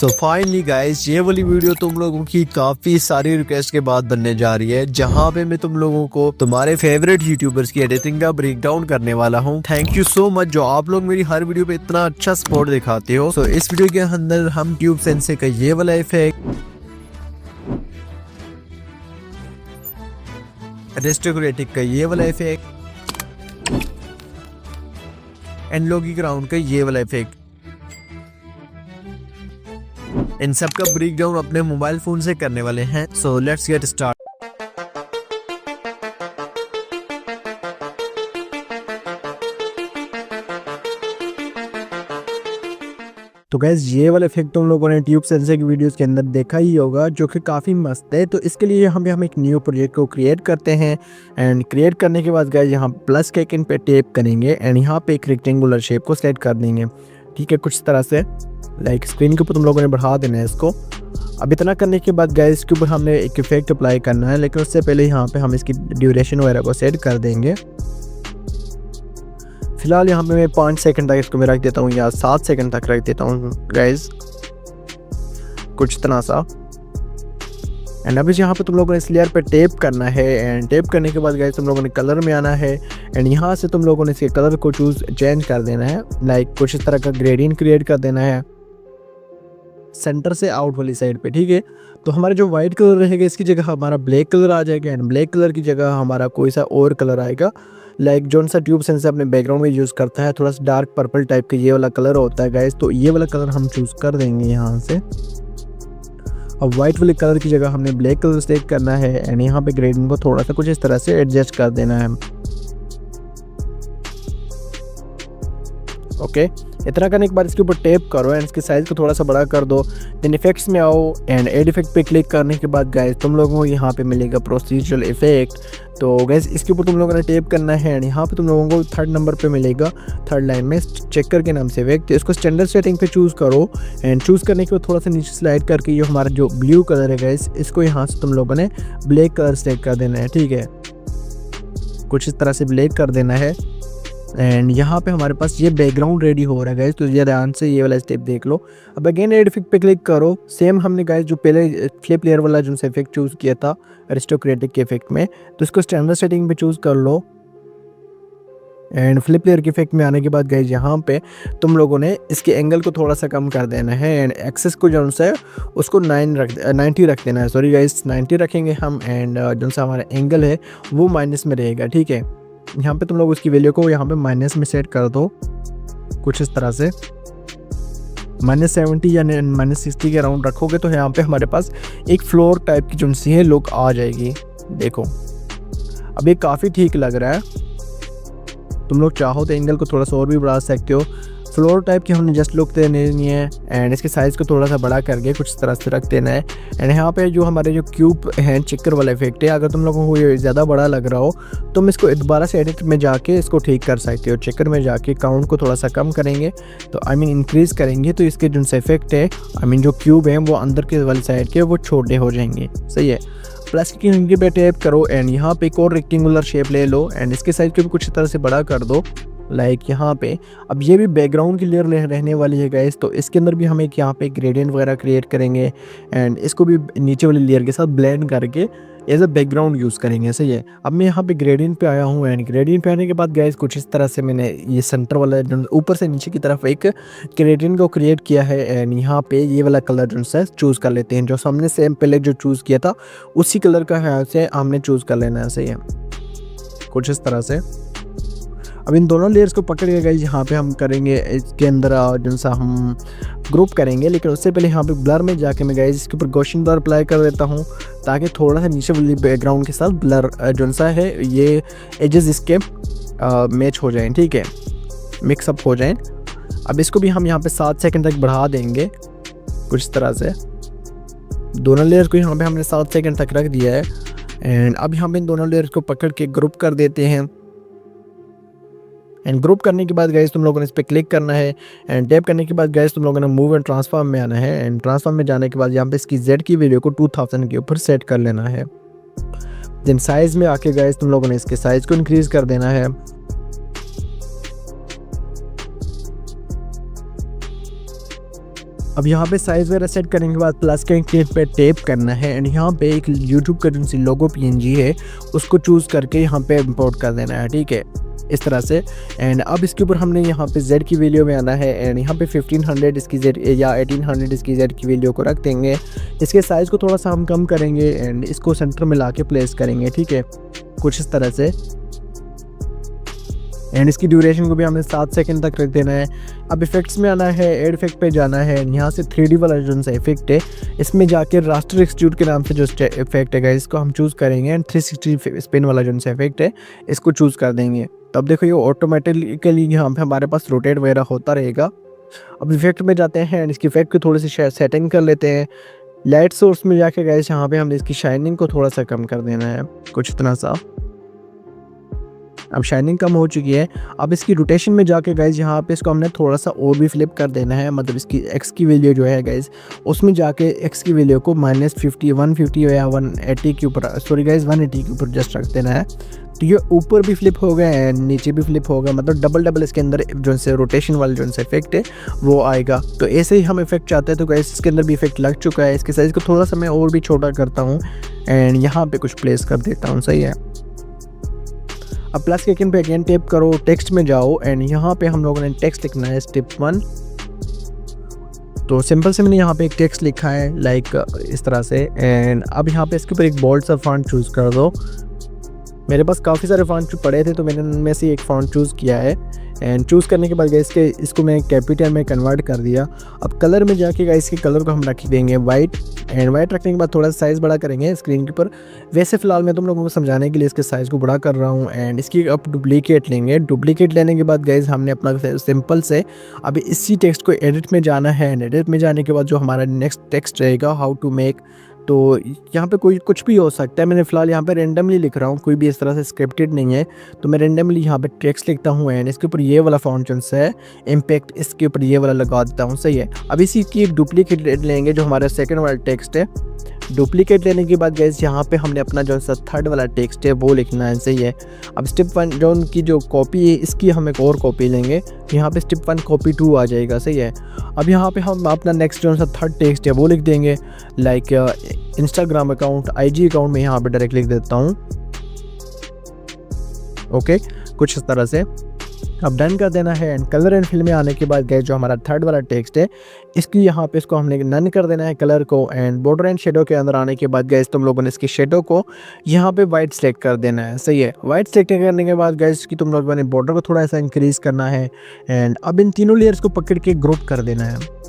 So finally guys ये वाली video तुम लोगों की काफी सारी रिक्वेस्ट के बाद बनने जा रही है, जहां पे मैं तुम लोगों को तुम्हारे फेवरेट यूट्यूबर्स की एडिटिंग का ब्रेकडाउन करने वाला हूं। थैंक यू सो मच जो आप लोग मेरी हर वीडियो पे इतना अच्छा सपोर्ट दिखाते हो। सो इस वीडियो के अंदर हम ट्यूब सेंसे का ये वाला इफेक्ट, रेस्टोरेटिक का ये वाला इफेक्ट एंड लोगी ग्राउंड का ये वाला इफेक्ट, इन सब का ब्रेकडाउन अपने मोबाइल फोन से करने वाले हैं। So let's get start. तो गैस ये वाला इफेक्ट तुम लोगों ने ट्यूब सेंसर की वीडियोस के अंदर देखा ही होगा, जो कि काफ़ी मस्त है। तो इसके लिए हम एक न्यू प्रोजेक्ट को क्रिएट करते हैं एंड क्रिएट करने के बाद गैस यहाँ प्लस के आइकन पे टैप करेंगे एंड यहाँ पे एक रेक्टेंगुलर शेप को सेलेक्ट कर देंगे। ठीक है, कुछ तरह से लाइक स्क्रीन के ऊपर तुम लोगों ने बढ़ा देना है इसको। अब इतना करने के बाद गैस इसके ऊपर हमने एक इफेक्ट अप्लाई करना है, लेकिन उससे पहले यहाँ पे हम इसकी ड्यूरेशन वगैरह को सेट कर देंगे। फिलहाल यहाँ पे मैं 5 सेकंड तक इसको मैं रख देता हूँ या 7 सेकंड तक रख देता हूँ गाइस, कुछ तरह सा। एंड अभी यहाँ पे तुम लोगों ने इस लेयर पे टैप करना है एंड टैप करने के बाद गाइस तुम लोगों ने कलर में आना है एंड यहाँ से तुम लोगों ने इसके कलर को चेंज कर देना है। लाइक कुछ इस तरह का ग्रेडियंट क्रिएट कर देना है सेंटर से आउट वाली साइड पे। ठीक है, तो हमारा जो वाइट कलर रहेगा इसकी जगह हमारा ब्लैक कलर आ जाएगा एंड ब्लैक कलर की जगह हमारा कोई सा और कलर आएगा। लाइक जो सा ट्यूब सेंसर अपने बैकग्राउंड में यूज़ करता है, थोड़ा सा डार्क पर्पल टाइप का ये वाला कलर होता है गाइस, तो ये वाला कलर हम चूज़ कर देंगे यहाँ से। अब वाइट वाले कलर की जगह हमने ब्लैक कलर सेलेक्ट करना है एंड यहाँ पे ग्रेडियंट को थोड़ा सा कुछ इस तरह से एडजस्ट कर देना है। ओके, इतना करने के बाद इसके ऊपर टैप करो एंड इसके साइज़ को थोड़ा सा बड़ा कर दो। देन इफेक्ट्स में आओ एंड एड इफेक्ट पे क्लिक करने के बाद गाइस तुम लोगों को यहाँ पे मिलेगा प्रोसीजरल इफेक्ट। तो गाइस इसके ऊपर तुम लोगों ने टैप करना है एंड यहाँ पे तुम लोगों को 3rd नंबर पे मिलेगा, 3rd लाइन में चेकर के नाम से इफेक्ट। तो इसको स्टैंडर्ड सेटिंग पे चूज़ करो एंड चूज़ करने के बाद थोड़ा सा नीचे स्लाइड करके ये हमारा जो ब्लू कलर है गाइस, इसको यहाँ से तुम लोगों ने ब्लैक कलर सेलेक्ट कर देना है। ठीक है, कुछ इस तरह से ब्लैक कर देना है एंड यहाँ पे हमारे पास ये बैकग्राउंड रेडी हो रहा है गाइस, तो ये ध्यान से ये वाला स्टेप देख लो। अब अगेन एड इफेक्ट पे क्लिक करो। सेम हमने गाइस जो पहले फ्लिप लेयर वाला जो इफेक्ट चूज़ किया था अरिस्टोक्रेटिक के इफेक्ट में, तो इसको स्टैंडर्ड सेटिंग पे चूज़ कर लो एंड फ्लिप लेयर के इफेक्ट में आने के बाद गाइस यहाँ पे तुम लोगों ने इसके एंगल को थोड़ा सा कम कर देना है एंड एक्सेस को जो है उसको 90 रख देना है। सॉरी गाइस 90 रखेंगे हम एंड जो सा हमारा एंगल है वो माइनस में रहेगा। ठीक है, यहाँ पे तुम लोग उसकी वैल्यू को यहाँ पे माइनस में सेट कर दो, कुछ इस तरह से -70 या -60 के अराउंड रखोगे तो यहाँ पे हमारे पास एक फ्लोर टाइप की जो सी है लुक आ जाएगी। देखो अब ये काफ़ी ठीक लग रहा है। तुम लोग चाहो तो एंगल को थोड़ा सा और भी बढ़ा सकते हो। फ्लोर टाइप की हमने जस्ट लुक देनी है एंड इसके साइज़ को थोड़ा सा बड़ा करके कुछ तरह से रख देना है। एंड यहाँ पे जो हमारे जो क्यूब है चेकर वाला इफेक्ट है, अगर तुम लोगों को ये ज़्यादा बड़ा लग रहा हो तुम इसको दोबारा से एडिट में जाके इसको ठीक कर सकते हो। चेकर में जाके काउंट को थोड़ा सा कम करेंगे तो इंक्रीज़ करेंगे तो इसके जो इफेक्ट है जो क्यूब है वो अंदर के वाली साइड के वो छोटे हो जाएंगे। सही है, प्लस की पे टैप करो एंड यहाँ पे एक और रेक्टेंगुलर शेप ले लो एंड इसके साइज को भी कुछ तरह से बड़ा कर दो। लाइक यहाँ पे अब ये भी बैकग्राउंड की लेयर रहने वाली है गाइस, तो इसके अंदर भी हम एक यहाँ पे ग्रेडियंट वगैरह क्रिएट करेंगे एंड इसको भी नीचे वाली लेयर के साथ ब्लेंड करके एज अ बैकग्राउंड यूज़ करेंगे। सही है, अब मैं यहाँ पे ग्रेडियंट पे आया हूँ एंड ग्रेडियंट पे आने के बाद गाइस कुछ इस तरह से मैंने ये सेंटर वाला ऊपर से नीचे की तरफ एक ग्रेडियंट को क्रिएट किया है एंड यहाँ पे ये वाला कलर जो है चूज़ कर लेते हैं। जो हमने सेम पहले जो चूज़ किया था उसी कलर का यहाँ से हमने चूज़ कर लेना है। सही है, कुछ इस तरह से। अब इन दोनों लेयर्स को पकड़ के गाइस यहाँ पे हम करेंगे इसके अंदर जो सा हम ग्रुप करेंगे, लेकिन उससे पहले यहाँ पे ब्लर में जाके मैं गाइस इसके ऊपर गॉसियन ब्लर अप्लाई कर देता हूँ ताकि थोड़ा सा नीचे वाली बैकग्राउंड के साथ ब्लर जो सा है ये एजेस इसके मैच हो जाएं। ठीक है, मिक्सअप हो जाएं। अब इसको भी हम यहाँ पे 7 सेकंड तक बढ़ा देंगे कुछ तरह से। दोनों लेयर्स को यहाँ पे हमने 7 सेकंड तक रख दिया है एंड अब यहाँ पे इन दोनों लेयर्स को पकड़ के ग्रुप कर देते हैं एंड ग्रुप करने के बाद गाइस तुम लोगों ने इस पर क्लिक करना है एंड टैप करने के बाद गाइस तुम लोगों ने मूव एंड ट्रांसफॉर्म में आना है एंड ट्रांसफॉर्म में जाने के बाद यहाँ पे इसकी Z की वैल्यू को 2000 के ऊपर सेट कर लेना है। देन साइज़ में आके गाइस तुम लोगों ने इसके साइज़ को इंक्रीज़ कर देना है अब यहाँ पे साइज़ वगैरह सेट करने के बाद प्लस के क्लिप पे टैप करना है एंड यहाँ पे एक यूट्यूब का जो सी लोगो पीएनजी है उसको चूज़ करके यहाँ पे इंपोर्ट कर देना है, ठीक है, इस तरह से। एंड अब इसके ऊपर हमने यहाँ पे Z की वैल्यू में आना है एंड यहाँ पे 1500 इसकी Z या 1800 इसकी Z की वैल्यू को रख देंगे। इसके साइज़ को थोड़ा सा हम कम करेंगे एंड इसको सेंटर में ला के प्लेस करेंगे, ठीक है, कुछ इस तरह से। एंड इसकी ड्यूरेशन को भी हमें 7 सेकंड तक रख देना है। अब इफेक्ट्स में आना है, एड इफेक्ट पे जाना है, यहाँ से 3D वाला जो सा इफेक्ट है इसमें जाके रास्टर एक्सट्रूड के नाम से जो इफेक्ट है इसको हम चूज़ करेंगे एंड 360 स्पिन वाला जो सा इफेक्ट है इसको चूज़ कर देंगे। तो अब देखो ये ऑटोमेटिकली यहाँ पे हमारे पास रोटेट वगैरह होता रहेगा। अब इफेक्ट में जाते हैं एंड इसकी इफेक्ट को थोड़ी सी सेटिंग कर लेते हैं। लाइट सोर्स में जाके गाइस यहाँ पे हमने इसकी शाइनिंग को थोड़ा सा कम कर देना है, कुछ इतना सा। अब शाइनिंग कम हो चुकी है। अब इसकी रोटेशन में जाके गाइज यहाँ पे इसको हमने थोड़ा सा और भी फ्लिप कर देना है, मतलब इसकी एक्स की वैल्यू जो है गाइज उसमें जाके एक्स की वैल्यू को -50 150 या 180 के ऊपर, सॉरी गाइज 180 के ऊपर जस्ट रख देना है। तो ये ऊपर भी फ्लिप हो गया है, नीचे भी फ्लिप होगा, मतलब डबल इसके अंदर जो से रोटेशन वाला जो से इफेक्ट है वो आएगा। तो ऐसे ही हम इफेक्ट चाहते हैं। तो गाइज इसके अंदर भी इफेक्ट लग चुका है। इसके साइज़ को थोड़ा सा मैं और भी छोटा करता हूँ एंड यहाँ पे कुछ प्लेस कर देता हूँ, सही है। अब प्लस के आइकन पे अगेन टैप करो, टेक्स्ट में जाओ एंड यहाँ पे हम लोगों ने टेक्स्ट लिखना है स्टेप 1। तो सिंपल से मैंने यहाँ पे एक टेक्स्ट लिखा है लाइक इस तरह से। एंड अब यहाँ पे इसके ऊपर एक बोल्ड सा फॉन्ट चूज़ कर दो। मेरे पास काफ़ी सारे फॉन्ट पड़े थे तो मैंने उनमें से एक फॉन्ट चूज़ किया है एंड चूज़ करने के बाद इसको मैं कैपिटल में कन्वर्ट कर दिया। अब कलर में जाके इसके कलर को हम रख देंगे वाइट एंड वाइट रखने के बाद थोड़ा सा साइज़ बड़ा करेंगे स्क्रीन के ऊपर। वैसे फ़िलहाल मैं तुम लोगों को समझाने के लिए इसके साइज़ को बड़ा कर रहा हूँ एंड इसकी अब डुप्लीकेट लेंगे। डुप्लीकेट लेने के बाद गाइस हमने अपना सिंपल से अभी इसी टेक्स्ट को एडिट में जाना है एंड एडिट में जाने के बाद जो हमारा नेक्स्ट टेक्स्ट रहेगा हाउ टू मेक, तो यहाँ पे कोई कुछ भी हो सकता है। मैंने फ़िलहाल यहाँ पे रेंडमली लिख रहा हूँ, कोई भी इस तरह से स्क्रिप्टेड नहीं है। तो मैं रेंडमली यहाँ पे टेक्स्ट लिखता हूँ एंड इसके ऊपर ये वाला फॉन्ट जो है इम्पैक्ट इसके ऊपर ये वाला लगा देता हूँ, सही है। अब इसी की एक डुप्लीकेट लेंगे जो हमारा सेकंड वाला टेक्स्ट है। डुप्लीकेट लेने के बाद गाइस यहाँ पे हमने अपना जो सा थर्ड वाला टेक्स्ट है वो लिखना है, सही है। अब स्टेप 1 जो उनकी जो कॉपी है इसकी हम एक और कॉपी लेंगे, यहाँ पे स्टेप 1 कॉपी 2 आ जाएगा, सही है। अब यहाँ पे हम अपना नेक्स्ट जो सा थर्ड टेक्स्ट है वो लिख देंगे like Instagram account IG account में यहाँ पे डायरेक्ट लिख देता हूँ, ओके, कुछ इस तरह से। अब डन कर देना है एंड कलर एंड फिल में आने के बाद गाइस जो हमारा थर्ड वाला टेक्स्ट है इसकी यहाँ पे इसको हमने नन कर देना है कलर को एंड बॉर्डर एंड शेडो के अंदर आने के बाद गाइस तुम लोगों ने इसकी शेडो को यहाँ पे वाइट सेलेक्ट कर देना है, सही है। वाइट सेलेक्ट करने के बाद गाइस की तुम लोगों ने बॉर्डर को थोड़ा सा इंक्रीज़ करना है एंड अब इन तीनों लेयर्स को पकड़ के ग्रुप कर देना है।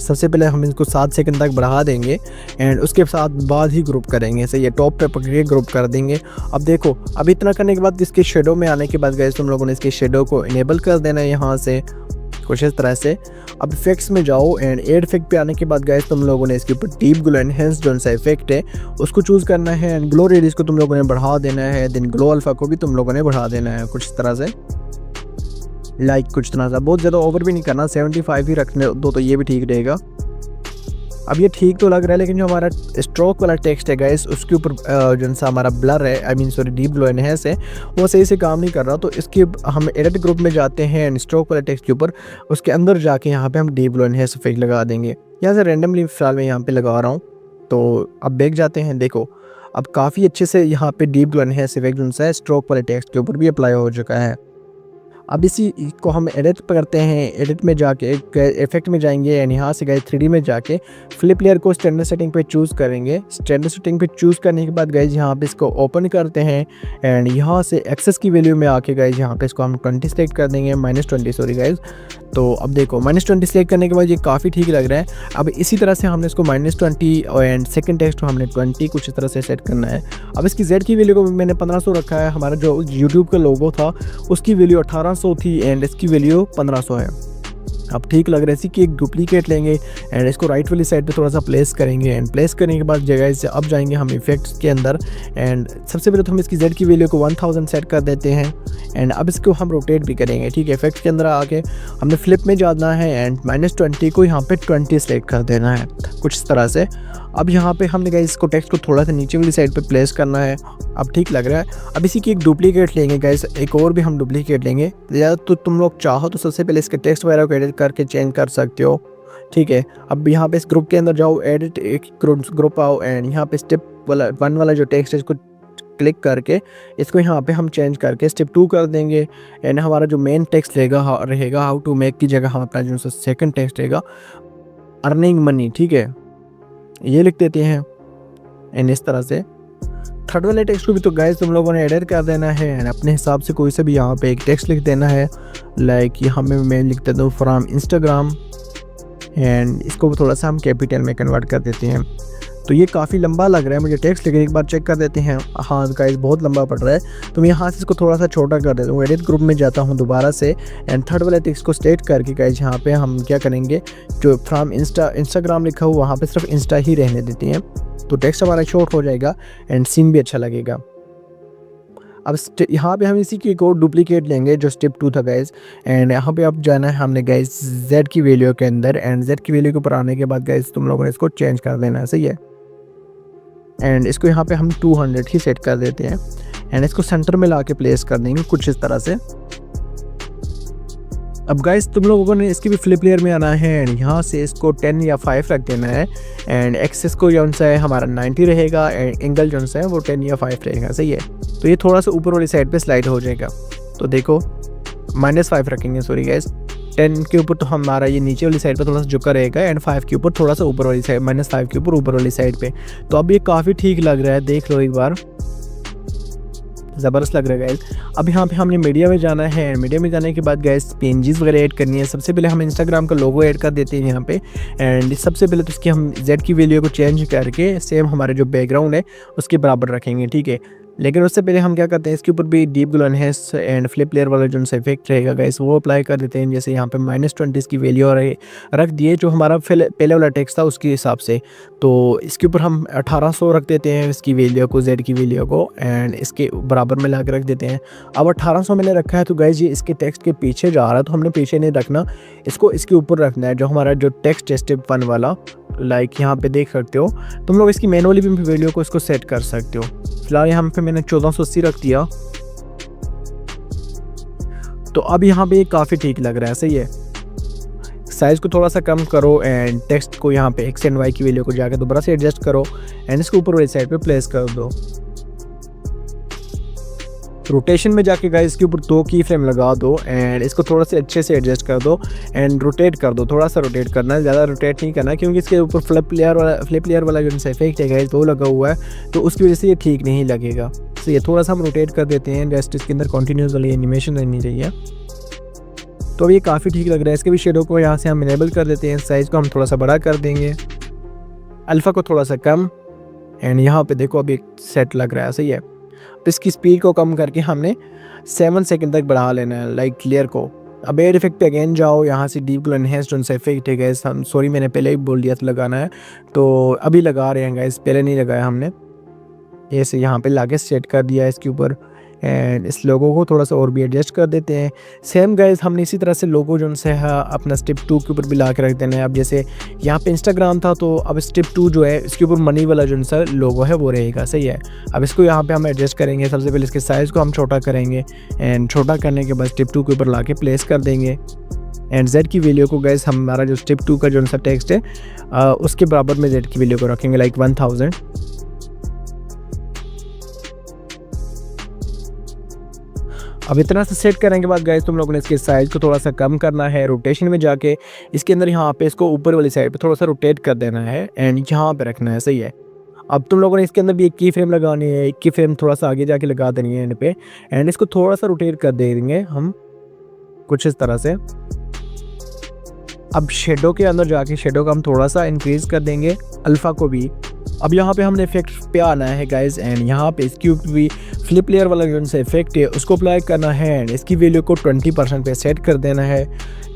सबसे पहले हम इसको 7 सेकंड तक बढ़ा देंगे एंड उसके साथ बाद ही ग्रुप करेंगे, सही है। टॉप पे पकड़ के ग्रुप कर देंगे। अब देखो अब इतना करने के बाद इसके शेडो में आने के बाद गाइस तुम लोगों ने इसके शेडो को इनेबल कर देना है यहाँ से, कुछ इस तरह से। अब इफेक्ट्स में जाओ एंड एड इफेक्ट पे आने के बाद गाइस तुम लोगों ने इसके ऊपर डीप ग्लो एनहेंस जो सा इफेक्ट है उसको चूज़ करना है एंड ग्लो रेडियस को तुम लोगों ने बढ़ा देना है, देन ग्लो अल्फा को भी तुम लोगों ने बढ़ा देना है, कुछ इस तरह से, लाइक कुछ तरह सा। बहुत ज़्यादा ओवर भी नहीं करना, 75 ही रखने दो तो ये भी ठीक रहेगा। अब ये ठीक तो लग रहा है लेकिन जो हमारा स्ट्रोक वाला टेक्स्ट है गाइस उसके ऊपर जो सा हमारा ब्लर है, I mean sorry deep glow enhance है वो सही से काम नहीं कर रहा। तो इसके हम एडिट ग्रुप में जाते हैं एंड स्ट्रोक वाले टेक्स्ट के ऊपर उसके अंदर जाके यहाँ पे हम डीप ग्लो एनहेंस इफेक्ट लगा देंगे। यहाँ से रैंडमली फिलहाल मैं यहाँ पे लगा रहा हूँ। तो अब बैक जाते हैं, देखो अब काफ़ी अच्छे से यहाँ पे डीप ग्लो एनहेंस इफेक्ट जो सा स्ट्रोक वाले टेक्स्ट के ऊपर भी अप्लाई हो चुका है। अब इसी को हम एडिट करते हैं। एडिट में जाके इफेक्ट में जाएंगे एंड यहाँ से गए 3D में जाके फ्लिप लेयर को स्टैंडर्ड सेटिंग पे चूज़ करेंगे। स्टैंडर्ड सेटिंग पे चूज़ करने के बाद गाइज यहाँ पे इसको ओपन करते हैं एंड यहाँ से एक्सेस की वैल्यू में आके गाइज यहाँ पे इसको हम 20 सेलेक्ट कर देंगे, -20 सॉरी गाइज। तो अब देखो -20 सेलेक्ट करने के बाद ये काफ़ी ठीक लग रहा है। अब इसी तरह से हमने इसको -20 एंड सेकंड टेक्स्ट को हमने 20 कुछ इस तरह से सेट करना है। अब इसकी Z की वैल्यू को मैंने 1500 रखा है। हमारा जो यूट्यूब का लोगो था उसकी वैल्यू 1800 थी एंड इसकी वैल्यू 1500 है। अब ठीक लग रहा है। इसी की एक डुप्लीकेट लेंगे एंड इसको राइट वाली साइड पे थोड़ा सा प्लेस करेंगे एंड प्लेस करने के बाद जगह से अब जाएंगे हम इफेक्ट्स के अंदर एंड सबसे पहले तो हम इसकी Z की वैल्यू को 1000 सेट कर देते हैं एंड अब इसको हम रोटेट भी करेंगे, ठीक है। इफेक्ट्स के अंदर आके हमने फ्लिप में जाना है एंड -20 को यहाँ पे 20 सेलेक्ट कर देना है, कुछ इस तरह से। अब यहाँ पे हमने गाइस इसको टेक्स्ट को थोड़ा सा नीचे वाली साइड पे प्लेस करना है। अब ठीक लग रहा है। अब इसी की एक डुप्लीकेट लेंगे गाइस, एक और भी हम डुप्लीकेट लेंगे। या तो तुम लोग चाहो तो सबसे पहले इसके टेक्स्ट वगैरह को एडिट करके चेंज कर सकते हो ठीक है। अब यहाँ पे इस ग्रुप के अंदर जाओ, एडिट एक ग्रुप आओ एंड यहाँ पे स्टेप वाला 1 वाला जो टेक्स्ट है इसको क्लिक करके इसको यहाँ पे हम चेंज करके स्टेप 2 कर देंगे। एंड हमारा जो मेन टेक्स्ट रहेगा हाउ टू मेक की जगह हम अपना जो सेकंड टेक्स्ट रहेगा अर्निंग मनी, ठीक है, ये लिख देते हैं। एंड इस तरह से थर्ड वाले टेक्स्ट को भी तो गाइस तुम लोगों ने एडिट कर देना है एंड अपने हिसाब से कोई से भी यहाँ पे एक टेक्स्ट लिख देना है। लाइक यहाँ पे मैं लिख देता हूँ फ्रॉम इंस्टाग्राम एंड इसको थोड़ा सा हम कैपिटल में कन्वर्ट कर देते हैं। तो ये काफ़ी लंबा लग रहा है मुझे टेक्स्ट, लेकिन एक बार चेक कर देते हैं। हाँ गाइस बहुत लंबा पड़ रहा है, तो मैं यहाँ से इसको थोड़ा सा छोटा कर देता हूँ। एडिट ग्रुप में जाता हूँ दोबारा से एंड थर्ड वाले टेक्स्ट को स्टेट करके गाइस यहाँ पे हम क्या करेंगे, जो फ्रॉम इंस्टाग्राम लिखा हुआ वहाँ पे सिर्फ इंस्टा ही रहने देते हैं, तो टेक्स्ट हमारा शॉर्ट हो जाएगा एंड सीन भी अच्छा लगेगा। अब यहाँ पे हम इसी की एक और डुप्लीकेट लेंगे जो स्टेप 2 था गाइस। एंड यहाँ पे अब जाना है हमने गाइस z की वैल्यू के अंदर एंड z की वैल्यू के ऊपर आने के बाद गाइस तुम लोगों ने इसको चेंज कर देना है, सही है। एंड इसको यहाँ पे हम 200 ही सेट कर देते हैं एंड इसको सेंटर में ला के प्लेस कर देंगे कुछ इस तरह से। अब गाइस तुम लोगों ने इसकी भी फ्लिप लेयर में आना है एंड यहाँ से इसको 10 या 5 रख देना है एंड एक्सेस को जो सा है हमारा 90 रहेगा एंड एंगल जो सा है वो 10 या 5 रहेगा, सही है। तो ये थोड़ा सा ऊपर वाली साइड पे स्लाइड हो जाएगा, तो देखो -5 रखेंगे, सॉरी गाइस। 10 के ऊपर तो हमारा ये नीचे वाली साइड पे थोड़ा सा झुका रहेगा एंड 5 के ऊपर थोड़ा सा ऊपर वाली साइड, -5 के ऊपर वाली साइड पे। तो अब ये काफ़ी ठीक लग रहा है, देख लो एक बार, ज़बरदस्त लग रहा है गाइस। अब यहाँ पे हमने मीडिया में जाना है, मीडिया में जाने के बाद गाइस पेजेस वगैरह ऐड करनी है। सबसे पहले हम इंस्टाग्राम का लोगो ऐड कर देते हैं यहाँ पे एंड सबसे पहले तो इसकी हम z की वैल्यू को चेंज करके सेम हमारे जो बैकग्राउंड है उसके बराबर रखेंगे, ठीक है। लेकिन उससे पहले हम क्या करते हैं, इसके ऊपर भी deep glow enhance and flip layer वाला जो इफेक्ट रहेगा गाइस वो अप्लाई कर देते हैं। जैसे यहाँ पे -20 की वैल्यू रख दिए जो हमारा पहले वाला टेक्स्ट था उसके हिसाब से, तो इसके ऊपर हम 1800 रख देते हैं इसकी वैल्यू को, z की वैल्यू को, एंड इसके बराबर में ला के रख देते हैं। अब 1800 मैंने रखा है तो गाइस ये इसके टेक्स्ट के पीछे जा रहा है, तो हमने पीछे नहीं रखना, इसको इसके ऊपर रखना है जो हमारा जो टेक्स्ट है स्टेप 1 वाला। लाइक यहाँ पे देख सकते हो तुम लोग इसकी मैनुअली भी वैल्यू को इसको सेट कर सकते हो। फिलहाल यहाँ पे मैंने 1480 रख दिया, तो अब यहाँ पे काफ़ी ठीक लग रहा है, सही है। साइज़ को थोड़ा सा कम करो एंड टेक्स्ट को यहाँ पे x एंड y की वैल्यू को जाकर दोबारा से एडजस्ट करो एंड इसको ऊपर वाली साइड पे प्लेस कर दो। रोटेशन में जाके गाइस इसके ऊपर 2 की फ्रेम लगा दो एंड इसको थोड़ा सा अच्छे से एडजस्ट कर दो एंड रोटेट कर दो। थोड़ा सा रोटेट करना है, ज़्यादा रोटेट नहीं करना, क्योंकि इसके ऊपर फ्लिप लेयर वाला जो इफेक्ट है गाइस वो लगा हुआ है, तो उसकी वजह से ये ठीक नहीं लगेगा। तो ये थोड़ा सा हम रोटेट कर देते हैं, जस्ट इसके अंदर कंटिन्यूस वाली एनिमेशन रहनी चाहिए। तो अब ये काफ़ी ठीक लग रहा है। इसके भी शेडो को यहाँ से हम इनेबल कर देते हैं, साइज़ को हम थोड़ा सा बड़ा कर देंगे, अल्फ़ा को थोड़ा सा कम, एंड यहाँ पे देखो अभी सेट लग रहा है, सही है। तो इसकी स्पीड को कम करके हमने 7 सेकंड तक बढ़ा लेना है, लाइक क्लियर को। अब एड इफेक्ट पे अगेन जाओ, यहाँ से डीप ग्लो एनहांस जो सा इफेक्ट है गाइस, हम सॉरी मैंने पहले ही बोल दिया था लगाना है, तो अभी लगा रहे हैं गाइस, पहले नहीं लगाया हमने। ऐसे यहाँ पे लाके सेट कर दिया है इसके ऊपर एंड इस लोगो को थोड़ा सा और भी एडजस्ट कर देते हैं। सेम गाइस हमने इसी तरह से लोगो जो है अपना स्टेप 2 के ऊपर भी ला के रख देना है। अब जैसे यहाँ पे इंस्टाग्राम था, तो अब स्टेप 2 जो है इसके ऊपर मनी वाला जो सा लोगो है वो रहेगा, सही है। अब इसको यहाँ पे हम एडजस्ट करेंगे। सबसे पहले इसके साइज़ को हम छोटा करेंगे एंड छोटा करने के बाद स्टेप 2 के ऊपर ला के प्लेस कर देंगे एंड z की वैल्यू को गाइस हमारा जो स्टेप 2 का जो सा टेक्स्ट है उसके बराबर में z की वैल्यू को रखेंगे, लाइक 1000। अब इतना सा सेट करने के बाद गाइस तुम लोगों ने इसके साइज़ को थोड़ा सा कम करना है। रोटेशन में जाके इसके अंदर यहाँ पे इसको ऊपर वाली साइड पे थोड़ा सा रोटेट कर देना है एंड यहाँ पे रखना है, सही है। अब तुम लोगों ने इसके अंदर भी एक की फ्रेम लगानी है, एक की फ्रेम थोड़ा सा आगे जाके लगा देनी है एंड पे, एंड इसको थोड़ा सा रोटेट कर देंगे हम कुछ इस तरह से। अब शेडो के अंदर जाके शेडो को हम थोड़ा सा इंक्रीज कर देंगे, अल्फ़ा को भी। अब यहाँ पे हमने इफेक्ट पे आना है गाइस एंड यहाँ पे इसके ऊपर भी फ्लिप लेयर वाला जो सा इफेक्ट है उसको अप्लाई करना है एंड इसकी वैल्यू को 20% पे सेट कर देना है,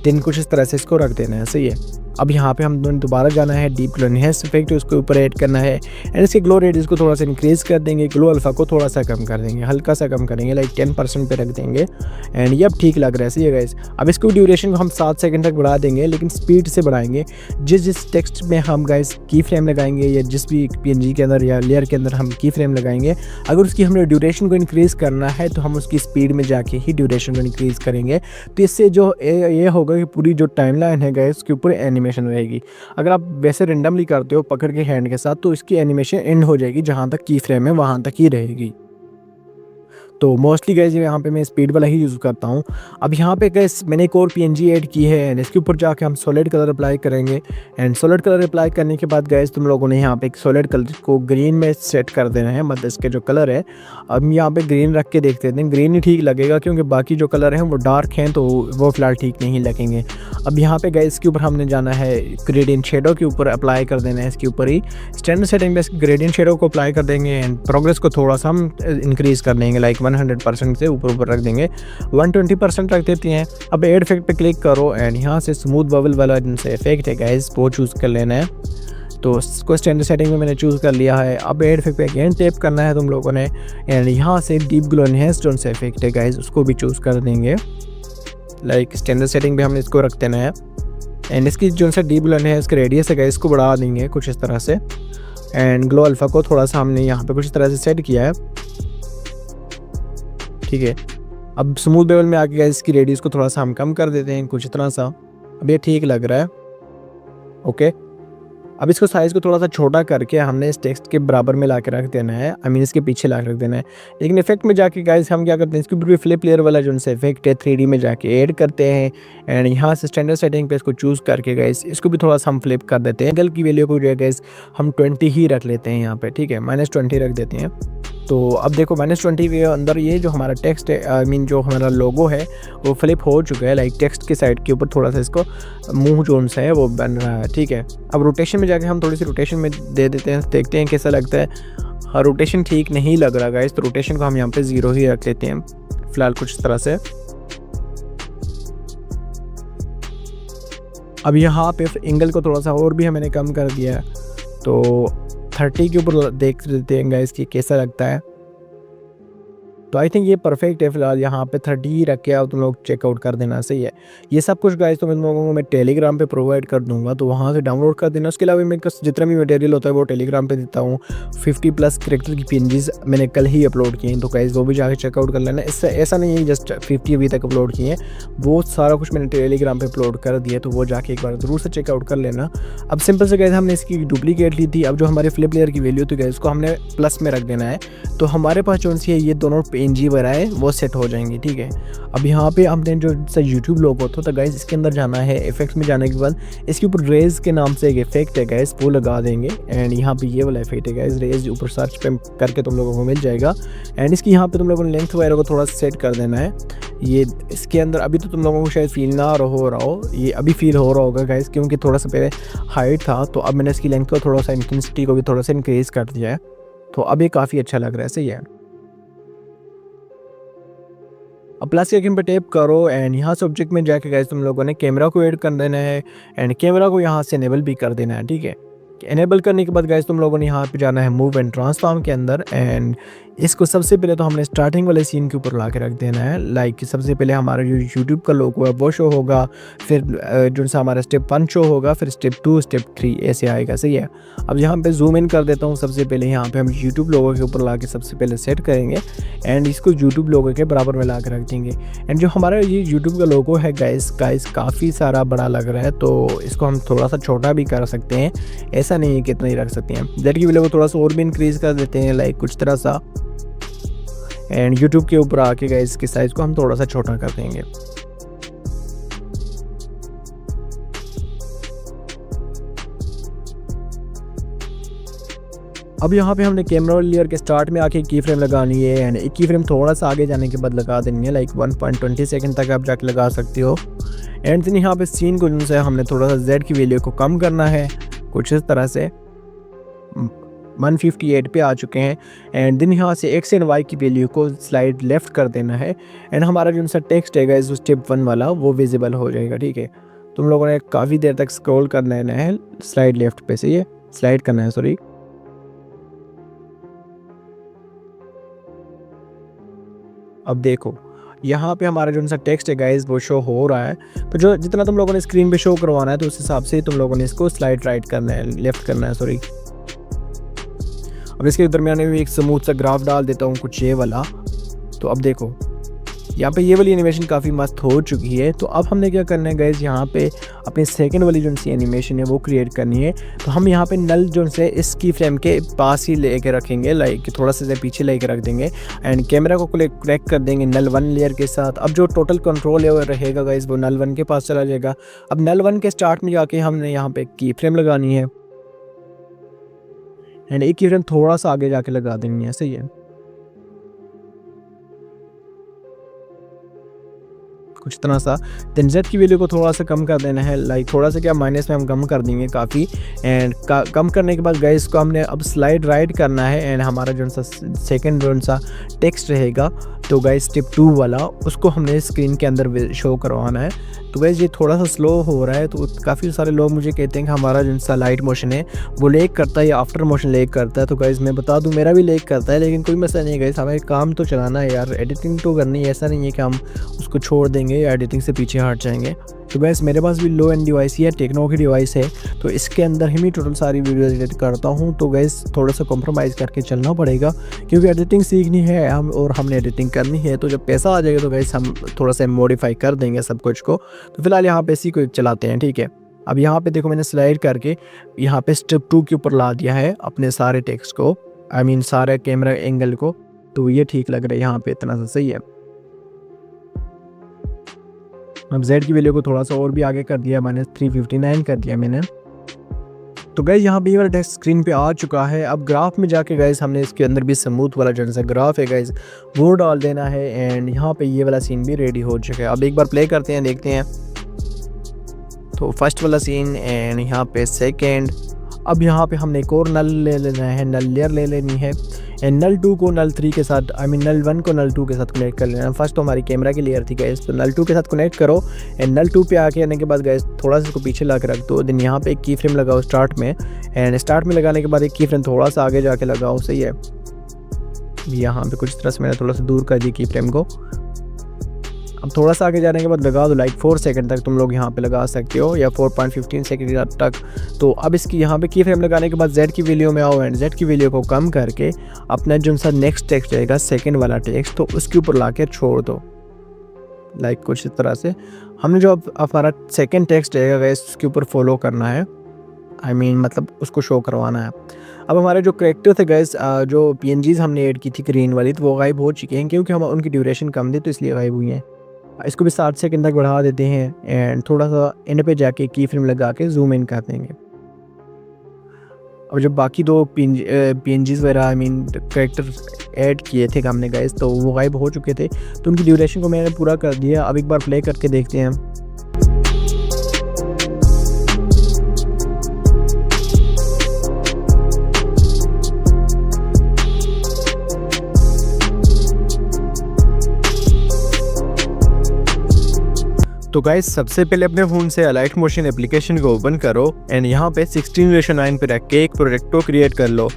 दिन कुछ इस तरह से इसको रख देना है, सही है। अब यहाँ पे हम दोबारा जाना है, डीप ग्लो एनहांस इफेक्ट उसके ऊपर ऐड करना है एंड इसके ग्लो रेडियस को थोड़ा सा इंक्रीज़ कर देंगे, ग्लो अल्फ़ा को थोड़ा सा कम कर देंगे, हल्का सा कम करेंगे, लाइक 10% पे रख देंगे एंड ये अब ठीक लग रहा है, सही है गाइस। अब इसको ड्यूरेशन को हम 7 सेकंड तक बढ़ा देंगे, लेकिन स्पीड से बढ़ाएंगे। जिस टेक्स्ट में हम गाइस की फ्रेम लगाएंगे या जिस भी PNG के अंदर या लेयर के अंदर हम की फ्रेम लगाएंगे, अगर उसकी हमने ड्यूरेशन को इंक्रीज़ करना है तो हम उसकी स्पीड में जाके ही ड्यूरेशन को इंक्रीज़ करेंगे। तो इससे जो ये होगा कि पूरी जो टाइमलाइन है गाइस उसके ऊपर एनिमेशन रहेगी। अगर आप वैसे रेंडमली करते हो पकड़ के हैंड के साथ तो इसकी एनिमेशन एंड हो जाएगी, जहाँ तक की फ्रेम है वहाँ तक ही रहेगी। तो मोस्टली गाइस यहाँ पे मैं स्पीड वाला ही यूज़ करता हूँ। अब यहाँ पे गाइस मैंने एक और पीएनजी ऐड की है एंड इसके ऊपर जाके हम सॉलिड कलर अप्लाई करेंगे। एंड सॉलिड कलर अप्लाई करने के बाद गाइस तुम लोगों ने यहाँ पे एक सॉलिड कलर को ग्रीन में सेट कर देना है, मतलब इसके जो कलर है अब यहाँ पे ग्रीन रख के देखते हैं। ग्रीन ही ठीक लगेगा क्योंकि बाकी जो कलर हैं वो डार्क हैं तो वो फिलहाल ठीक नहीं लगेंगे। अब यहाँ पे गाइस इसके ऊपर हमने जाना है ग्रेडियंट शेडो के ऊपर अप्लाई कर देना है, इसके ऊपर ही स्टैंडर्ड सेटिंग में ग्रेडियंट शेडो को अप्लाई कर देंगे एंड प्रोग्रेस को थोड़ा सा हम इंक्रीज़ कर देंगे, लाइक 100% से ऊपर रख देंगे, 120% रख देते हैं। अब एड इफेक्ट पे क्लिक करो एंड यहाँ से स्मूथ बबल वाला जिनसे इफेक्ट है गाइस वो चूज़ कर लेना है। तो इसको स्टैंडर्ड सेटिंग में मैंने चूज़ कर लिया है। अब एड इफेक्ट पे अगेन टैप करना है तुम लोगों ने एंड यहाँ से डीप ग्लो एनहेंस जो से इफेक्ट है गाइस उसको भी चूज़ कर देंगे, लाइक स्टैंडर्ड सेटिंग पे हमने इसको रख देना है। एंड इसकी जो सा डीप ग्लो एनहेंस का रेडियस है गाइस इसको बढ़ा देंगे कुछ इस तरह से। एंड ग्लो अल्फा को थोड़ा सा हमने यहाँ पे कुछ इस तरह से सेट किया है, ठीक है। अब स्मूथ बेवल में आके गाइस इसकी रेडियस को थोड़ा सा हम कम कर देते हैं कुछ इतना सा। अब ये ठीक लग रहा है, ओके। अब इसको साइज़ को थोड़ा सा छोटा करके हमने इस टेक्स्ट के बराबर में ला के रख देना है, आई मीन इसके पीछे ला के रख देना है। लेकिन इफेक्ट में जाके गाइस हम क्या करते हैं इसके ऊपर भी फ्लिप लेयर वाला जो इफेक्ट है 3D में जाके ऐड करते हैं एंड यहाँ से स्टैंडर्ड सेटिंग पे इसको चूज़ करके गाइस इसको भी थोड़ा सा हम फ्लिप कर देते हैं। एंगल की वैल्यू को जो है गाइस हम 20 ही रख लेते हैं यहाँ पे, ठीक है, -20 रख देते हैं। तो अब देखो -20 के अंदर ये जो हमारा टेक्स्ट है, आई मीन जो हमारा लोगो है वो फ्लिप हो चुका है, लाइक टेक्स्ट के साइड के ऊपर थोड़ा सा इसको मुंह जोन सा है वो बन रहा है, ठीक है। अब रोटेशन में जाके हम थोड़ी सी रोटेशन में दे देते हैं, देखते हैं कैसा लगता है। हाँ, रोटेशन ठीक नहीं लग रहा गाइस, तो रोटेशन को हम यहाँ पे 0 ही रख लेते हैं फिलहाल कुछ इस तरह से। अब यहाँ पे एंगल को थोड़ा सा और भी मैंने कम कर दिया है, तो 30 के ऊपर देख लेते हैं गाइस कि कैसा लगता है। तो आई थिंक ये परफेक्ट है। फिलहाल यहाँ पे 30 ही रख के आप तुम लोग चेकआउट कर देना, सही है। ये सब कुछ गाइस तो मैं तुम लोगों को मैं टेलीग्राम पे प्रोवाइड कर दूंगा, तो वहाँ से डाउनलोड कर देना। उसके अलावा मेरे जितना भी मटेरियल होता है वो टेलीग्राम पे देता हूँ। 50+ कैरेक्टर की PNGs मैंने कल ही अपलोड किए हैं, तो गाइस वो भी जाके चेकआउट कर लेना। इससे ऐसा नहीं है जस्ट 50 अभी तक अपलोड किए हैं, वो सारा कुछ मैंने टेलीग्राम पे अपलोड कर दिया, तो वो जाके एक बार ज़रूर से चेकआउट कर लेना। अब सिंपल से गाइस हमने इसकी डुप्लीकेट ली थी। अब जो हमारे फ्लिप लेयर की वैल्यू थी गाइस उसको हमने प्लस में रख देना है, तो हमारे पास जो सी है ये दोनों PNG वगैरह है वो सेट हो जाएंगी, ठीक है। अब यहाँ पे हमने जो यूट्यूब लोगो था, तो गाइस इसके अंदर जाना है, इफेक्ट्स में जाने के बाद इसके ऊपर रेज के नाम से एक इफेक्ट है गाइस वो लगा देंगे। एंड यहाँ पे ये वाला इफेक्ट है गाइस, रेज ऊपर सर्च पे करके तुम लोगों को मिल जाएगा। एंड इसकी यहाँ पे तुम लोगों ने लेंथ वगैरह को थोड़ा सेट कर देना है। ये इसके अंदर अभी तो तुम लोगों को शायद फील ना हो रहा हो, ये अभी फील हो रहा होगा गाइस, क्योंकि थोड़ा सा पहले हाइट था, तो अब मैंने इसकी लेंथ को थोड़ा सा, इंटेंसिटी को भी थोड़ा सा इंक्रीज कर दिया है, तो अब ये काफ़ी अच्छा लग रहा है, सही है। अब प्लस के आइकन पे टैप करो एंड यहाँ से ऑब्जेक्ट में जाके गाइस तुम लोगों ने कैमरा को ऐड कर देना है एंड कैमरा को यहाँ से इनेबल भी कर देना है, ठीक है। इनेबल करने के बाद गाइस तुम लोगों ने यहाँ पे जाना है मूव एंड ट्रांसफॉर्म के अंदर एंड इसको सबसे पहले तो हमने स्टार्टिंग वाले सीन के ऊपर ला के रख देना है। लाइक सबसे पहले हमारा जो यूट्यूब का लोगो है वो शो होगा, फिर जो सा हमारा स्टेप 1 शो होगा, फिर स्टेप 2, स्टेप 3 ऐसे आएगा, सही है। अब यहाँ पे जूम इन कर देता हूँ। सबसे पहले यहाँ पे हम यूट्यूब लोगो के ऊपर ला के सबसे पहले सेट करेंगे एंड इसको यूट्यूब लोगो के बराबर में ला के रख देंगे। एंड जो हमारा ये यूट्यूब का लोगो है गाइस काफ़ी सारा बड़ा लग रहा है, तो इसको हम थोड़ा सा छोटा भी कर सकते हैं, ऐसा नहीं है कि इतना ही रख सकते हैं। जेड की वैल्यू को थोड़ा सा और भी इंक्रीज़ कर देते हैं, लाइक कुछ तरह सा। एंड YouTube के ऊपर आके गाइस इसके साइज़ को हम थोड़ा सा छोटा कर देंगे। अब यहाँ पे हमने कैमरा लेयर के स्टार्ट में आके की फ्रेम लगानी है एंड एक की फ्रेम थोड़ा सा आगे जाने के बाद लगा देनी है, लाइक 1.20 सेकंड तक आप जाके लगा सकते हो। एंड देन यहाँ पे सीन को जो है हमने थोड़ा सा Z की वैल्यू को कम करना है, कुछ इस तरह से 158 पे आ चुके हैं। एंड देन यहाँ से X एंड Y की वैल्यू को स्लाइड लेफ्ट कर देना है एंड हमारा जो सा टेक्स्ट है गाइस स्टेप 1 वाला वो विजिबल हो जाएगा, ठीक है। तुम लोगों ने काफ़ी देर तक स्क्रॉल कर लेना है, स्लाइड लेफ्ट पे से ये स्लाइड करना है, सॉरी। अब देखो यहाँ पे हमारा जो सा टेक्स्ट है गाइस वो शो हो रहा है, तो जो जितना तुम लोगों ने स्क्रीन पे शो करवाना है तो उस हिसाब से तुम लोगों ने इसको स्लाइड राइट करना है, लेफ्ट करना है, सॉरी। अब इसके दरमियान में एक स्मूथ सा ग्राफ डाल देता हूँ कुछ ये वाला। तो अब देखो यहाँ पे ये वाली एनिमेशन काफ़ी मस्त हो चुकी है। तो अब हमने क्या करना है गाइस, यहाँ पे अपनी सेकंड वाली जो सी एनिमेशन है वो क्रिएट करनी है। तो हम यहाँ पे नल जो से इस की फ्रेम के पास ही लेके रखेंगे, लाइक थोड़ा सा पीछे लेके रख देंगे एंड कैमरा को कनेक्ट कर देंगे नल 1 लेयर के साथ। अब जो टोटल कंट्रोल है वो रहेगा गाइस वो नल 1 के पास चला जाएगा। अब नल 1 के स्टार्ट में जाके हमने यहाँ पे की फ्रेम लगानी है एंड एक की फ्रेम थोड़ा सा आगे जाके लगा देंगे, ऐसे ही है कुछ तरह सा। देन जेड की वैल्यू को थोड़ा सा कम कर देना है, लाइक थोड़ा सा क्या माइनस में हम कम कर देंगे काफ़ी। एंड कम करने के बाद गाइस को हमने अब स्लाइड राइट करना है एंड हमारा जो सा सेकंड जो सा टेक्स्ट रहेगा तो गाइस स्टेप 2 वाला उसको हमने स्क्रीन के अंदर शो करवाना है। तो गाइस ये थोड़ा सा स्लो हो रहा है, तो काफ़ी सारे लोग मुझे कहते हैं कि हमारा जो सा लाइट मोशन है वो लेग करता है या आफ्टर मोशन लेग करता है। तो गाइस मैं बता दूं मेरा भी लेग करता है, लेकिन कोई मसला नहीं है गाइस, हमें काम तो चलाना है यार, एडिटिंग तो करनी है। ऐसा नहीं है कि हम उसको छोड़ देंगे या एडिटिंग से पीछे हट जाएंगे। तो गाइस मेरे पास भी लो एंड डिवाइस ही है, टेक्नो की डिवाइस है, तो इसके अंदर ही मैं टोटल सारी वीडियो एडिट करता हूँ। तो गाइस थोड़ा सा कॉम्प्रोमाइज़ करके चलना पड़ेगा क्योंकि एडिटिंग सीखनी है हम और हमने एडिटिंग करनी है। तो जब पैसा आ जाएगा तो गाइस हम थोड़ा सा मॉडिफाई कर देंगे सब कुछ को। तो फिलहाल यहाँ पे इसी को चलाते हैं, ठीक है। अब यहाँ पे देखो मैंने स्लाइड करके यहाँ पे स्टेप 2 के ऊपर ला दिया है अपने सारे टेक्स्ट को, आई मीन सारे कैमरा एंगल को। तो ये ठीक लग रहा है यहाँ पे, इतना सा सही है। अब Z की वैल्यू को थोड़ा सा और भी आगे कर दिया, मैंने 359 कर दिया मैंने। तो गाइस यहाँ पे ये वाला टेक्स्ट स्क्रीन पे आ चुका है। अब ग्राफ में जाके गाइस हमने इसके अंदर भी स्मूथ वाला जो सा ग्राफ है गाइस वो डाल देना है एंड यहाँ पे ये वाला सीन भी रेडी हो चुका है। अब एक बार प्ले करते हैं, देखते हैं। तो फर्स्ट वाला सीन एंड यहाँ पे सेकेंड। अब यहाँ पे हमने एक और नल ले लेना है, नल लेयर ले लेनी है एंड नल 2 को नल 3 के साथ, आई मीन नल 1 को नल 2 के साथ कनेक्ट कर लेना है। फर्स्ट तो हमारी कैमरा की लेयर थी गाइस, तो नल 2 के साथ कनेक्ट करो एंड नल 2 पे आके आने के बाद गाइस थोड़ा सा इसको पीछे ला के रख दो। देन यहाँ पे एक की फ्रेम लगाओ स्टार्ट में एंड स्टार्ट में लगाने के बाद एक की फ्रेम थोड़ा सा आगे जाके लगाओ, सही है। यहाँ पे कुछ तरह से मैंने थोड़ा सा दूर कर दी की फ्रेम को। अब थोड़ा सा आगे जाने के बाद लगा दो, लाइक 4 सेकंड तक तुम लोग यहाँ पे लगा सकते हो या 4.15 सेकंड तक। तो अब इसकी यहाँ पे की फ्रेम लगाने के बाद Z की वैल्यू में आओ एंड Z की वैल्यू को कम करके अपना जो सा नेक्स्ट टेक्स्ट रहेगा सेकंड वाला टेक्स्ट तो उसके ऊपर ला के छोड़ दो, लाइक कुछ इस तरह से। हमने जो अब हमारा सेकंड टेक्स्ट रहेगा इसके ऊपर फॉलो करना है, आई मीन मतलब उसको शो करवाना है। अब हमारे जो कैरेक्टर थे गैस, जो PNGs हमने ऐड की थी ग्रीन वाली, तो वो गायब हो चुके हैं क्योंकि हम उनकी ड्यूरेशन कम थी तो इसलिए गायब हुई हैं। इसको भी 60 सेकंड तक बढ़ा देते हैं एंड थोड़ा सा एंड पे जाके की फ्रेम लगा के जूम इन कर देंगे। अब जब बाकी दो PNGs वगैरह आई मीन कैरेक्टर ऐड किए थे हमने गाइस, तो वो गायब हो चुके थे, तो उनकी ड्यूरेशन को मैंने पूरा कर दिया। अब एक बार प्ले करके देखते हैं। तो गाइस सबसे पहले अपने फ़ोन से अलाइट मोशन एप्लीकेशन को ओपन करो एंड यहाँ पे 16:9 पे रख के एक प्रोजेक्ट को क्रिएट कर लो।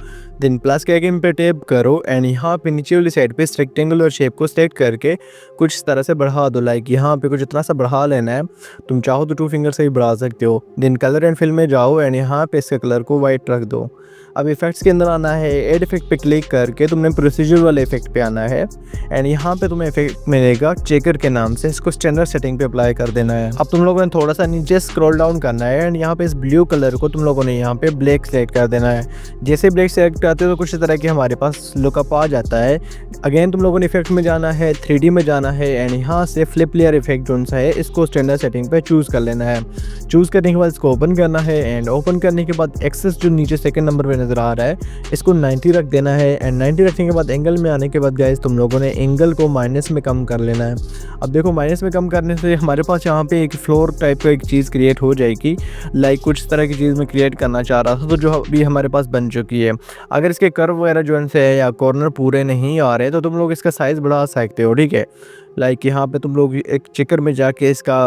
देन प्लस के आइकन पे टैप करो एंड यहाँ पे नीचे वाली साइड पे रेक्टेंगुलर शेप को सेलेक्ट करके कुछ इस तरह से बढ़ा दो, लाइक यहाँ पे कुछ इतना सा बढ़ा लेना है। तुम चाहो तो 2 फिंगर से ही बढ़ा सकते हो। देन कलर एंड फिल में जाओ एंड यहाँ पे इसके कलर को वाइट रख दो। अब इफेक्ट्स के अंदर आना है, एड इफेक्ट पे क्लिक करके तुमने प्रोसीजर वाले इफेक्ट पे आना है एंड यहाँ पे तुम्हें इफेक्ट मिलेगा चेकर के नाम से, इसको स्टैंडर्ड सेटिंग पे अप्लाई कर देना है। अब तुम लोगों ने थोड़ा सा नीचे स्क्रॉल डाउन करना है एंड यहाँ पे इस ब्लू कलर को तुम लोगों ने यहाँ पे ब्लैक सेलेक्ट कर देना है। जैसे ब्लैक सेलेक्ट करते हो तो कुछ तरह की हमारे पास लुकअप आ जाता है। अगेन तुम लोगों ने इफेक्ट में जाना है, 3D में जाना है एंड यहाँ से फ्लिप लेयर इफेक्ट जो सा है इसको स्टैंडर्ड सेटिंग पे चूज़ कर लेना है। चूज़ करने के बाद इसको ओपन करना है एंड ओपन करने के बाद एक्सेस जो नीचे सेकंड नंबर पे नज़र आ रहा है इसको 90 रख देना है एंड 90 रखने के बाद एंगल में आने के बाद गाइस तुम लोगों ने एंगल को माइनस में कम कर लेना है। अब देखो माइनस में कम करने से हमारे पास यहाँ पे एक फ्लोर टाइप का एक चीज़ क्रिएट हो जाएगी, लाइक कुछ तरह की चीज़ मैं क्रिएट करना चाह रहा था तो जो अभी हमारे पास बन चुकी है। अगर इसके कर्व वगैरह जो है या कॉर्नर पूरे नहीं आ रहे तो तुम लोग इसका साइज़ बढ़ा सकते हो, ठीक है। लाइक यहाँ पे तुम लोग एक चेकर में जाके इसका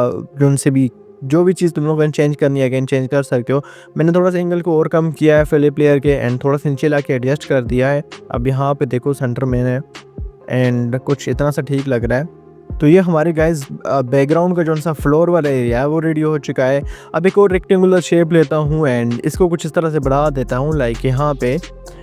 जो भी चीज़ तुम लोगों ने चेंज करनी है अगेन चेंज कर सकते हो। मैंने थोड़ा सा एंगल को और कम किया है फ्लिप लेयर के एंड थोड़ा सा नीचे ला के एडजस्ट कर दिया है। अब यहाँ पे देखो सेंटर में है एंड कुछ इतना सा ठीक लग रहा है। तो ये हमारे गाइस बैकग्राउंड का जो सा फ्लोर वाला एरिया है वो रेडी हो चुका है। अब एक और रेक्टेंगुलर शेप लेता हूँ एंड इसको कुछ इस तरह से बढ़ा देता हूँ, लाइक यहाँ पे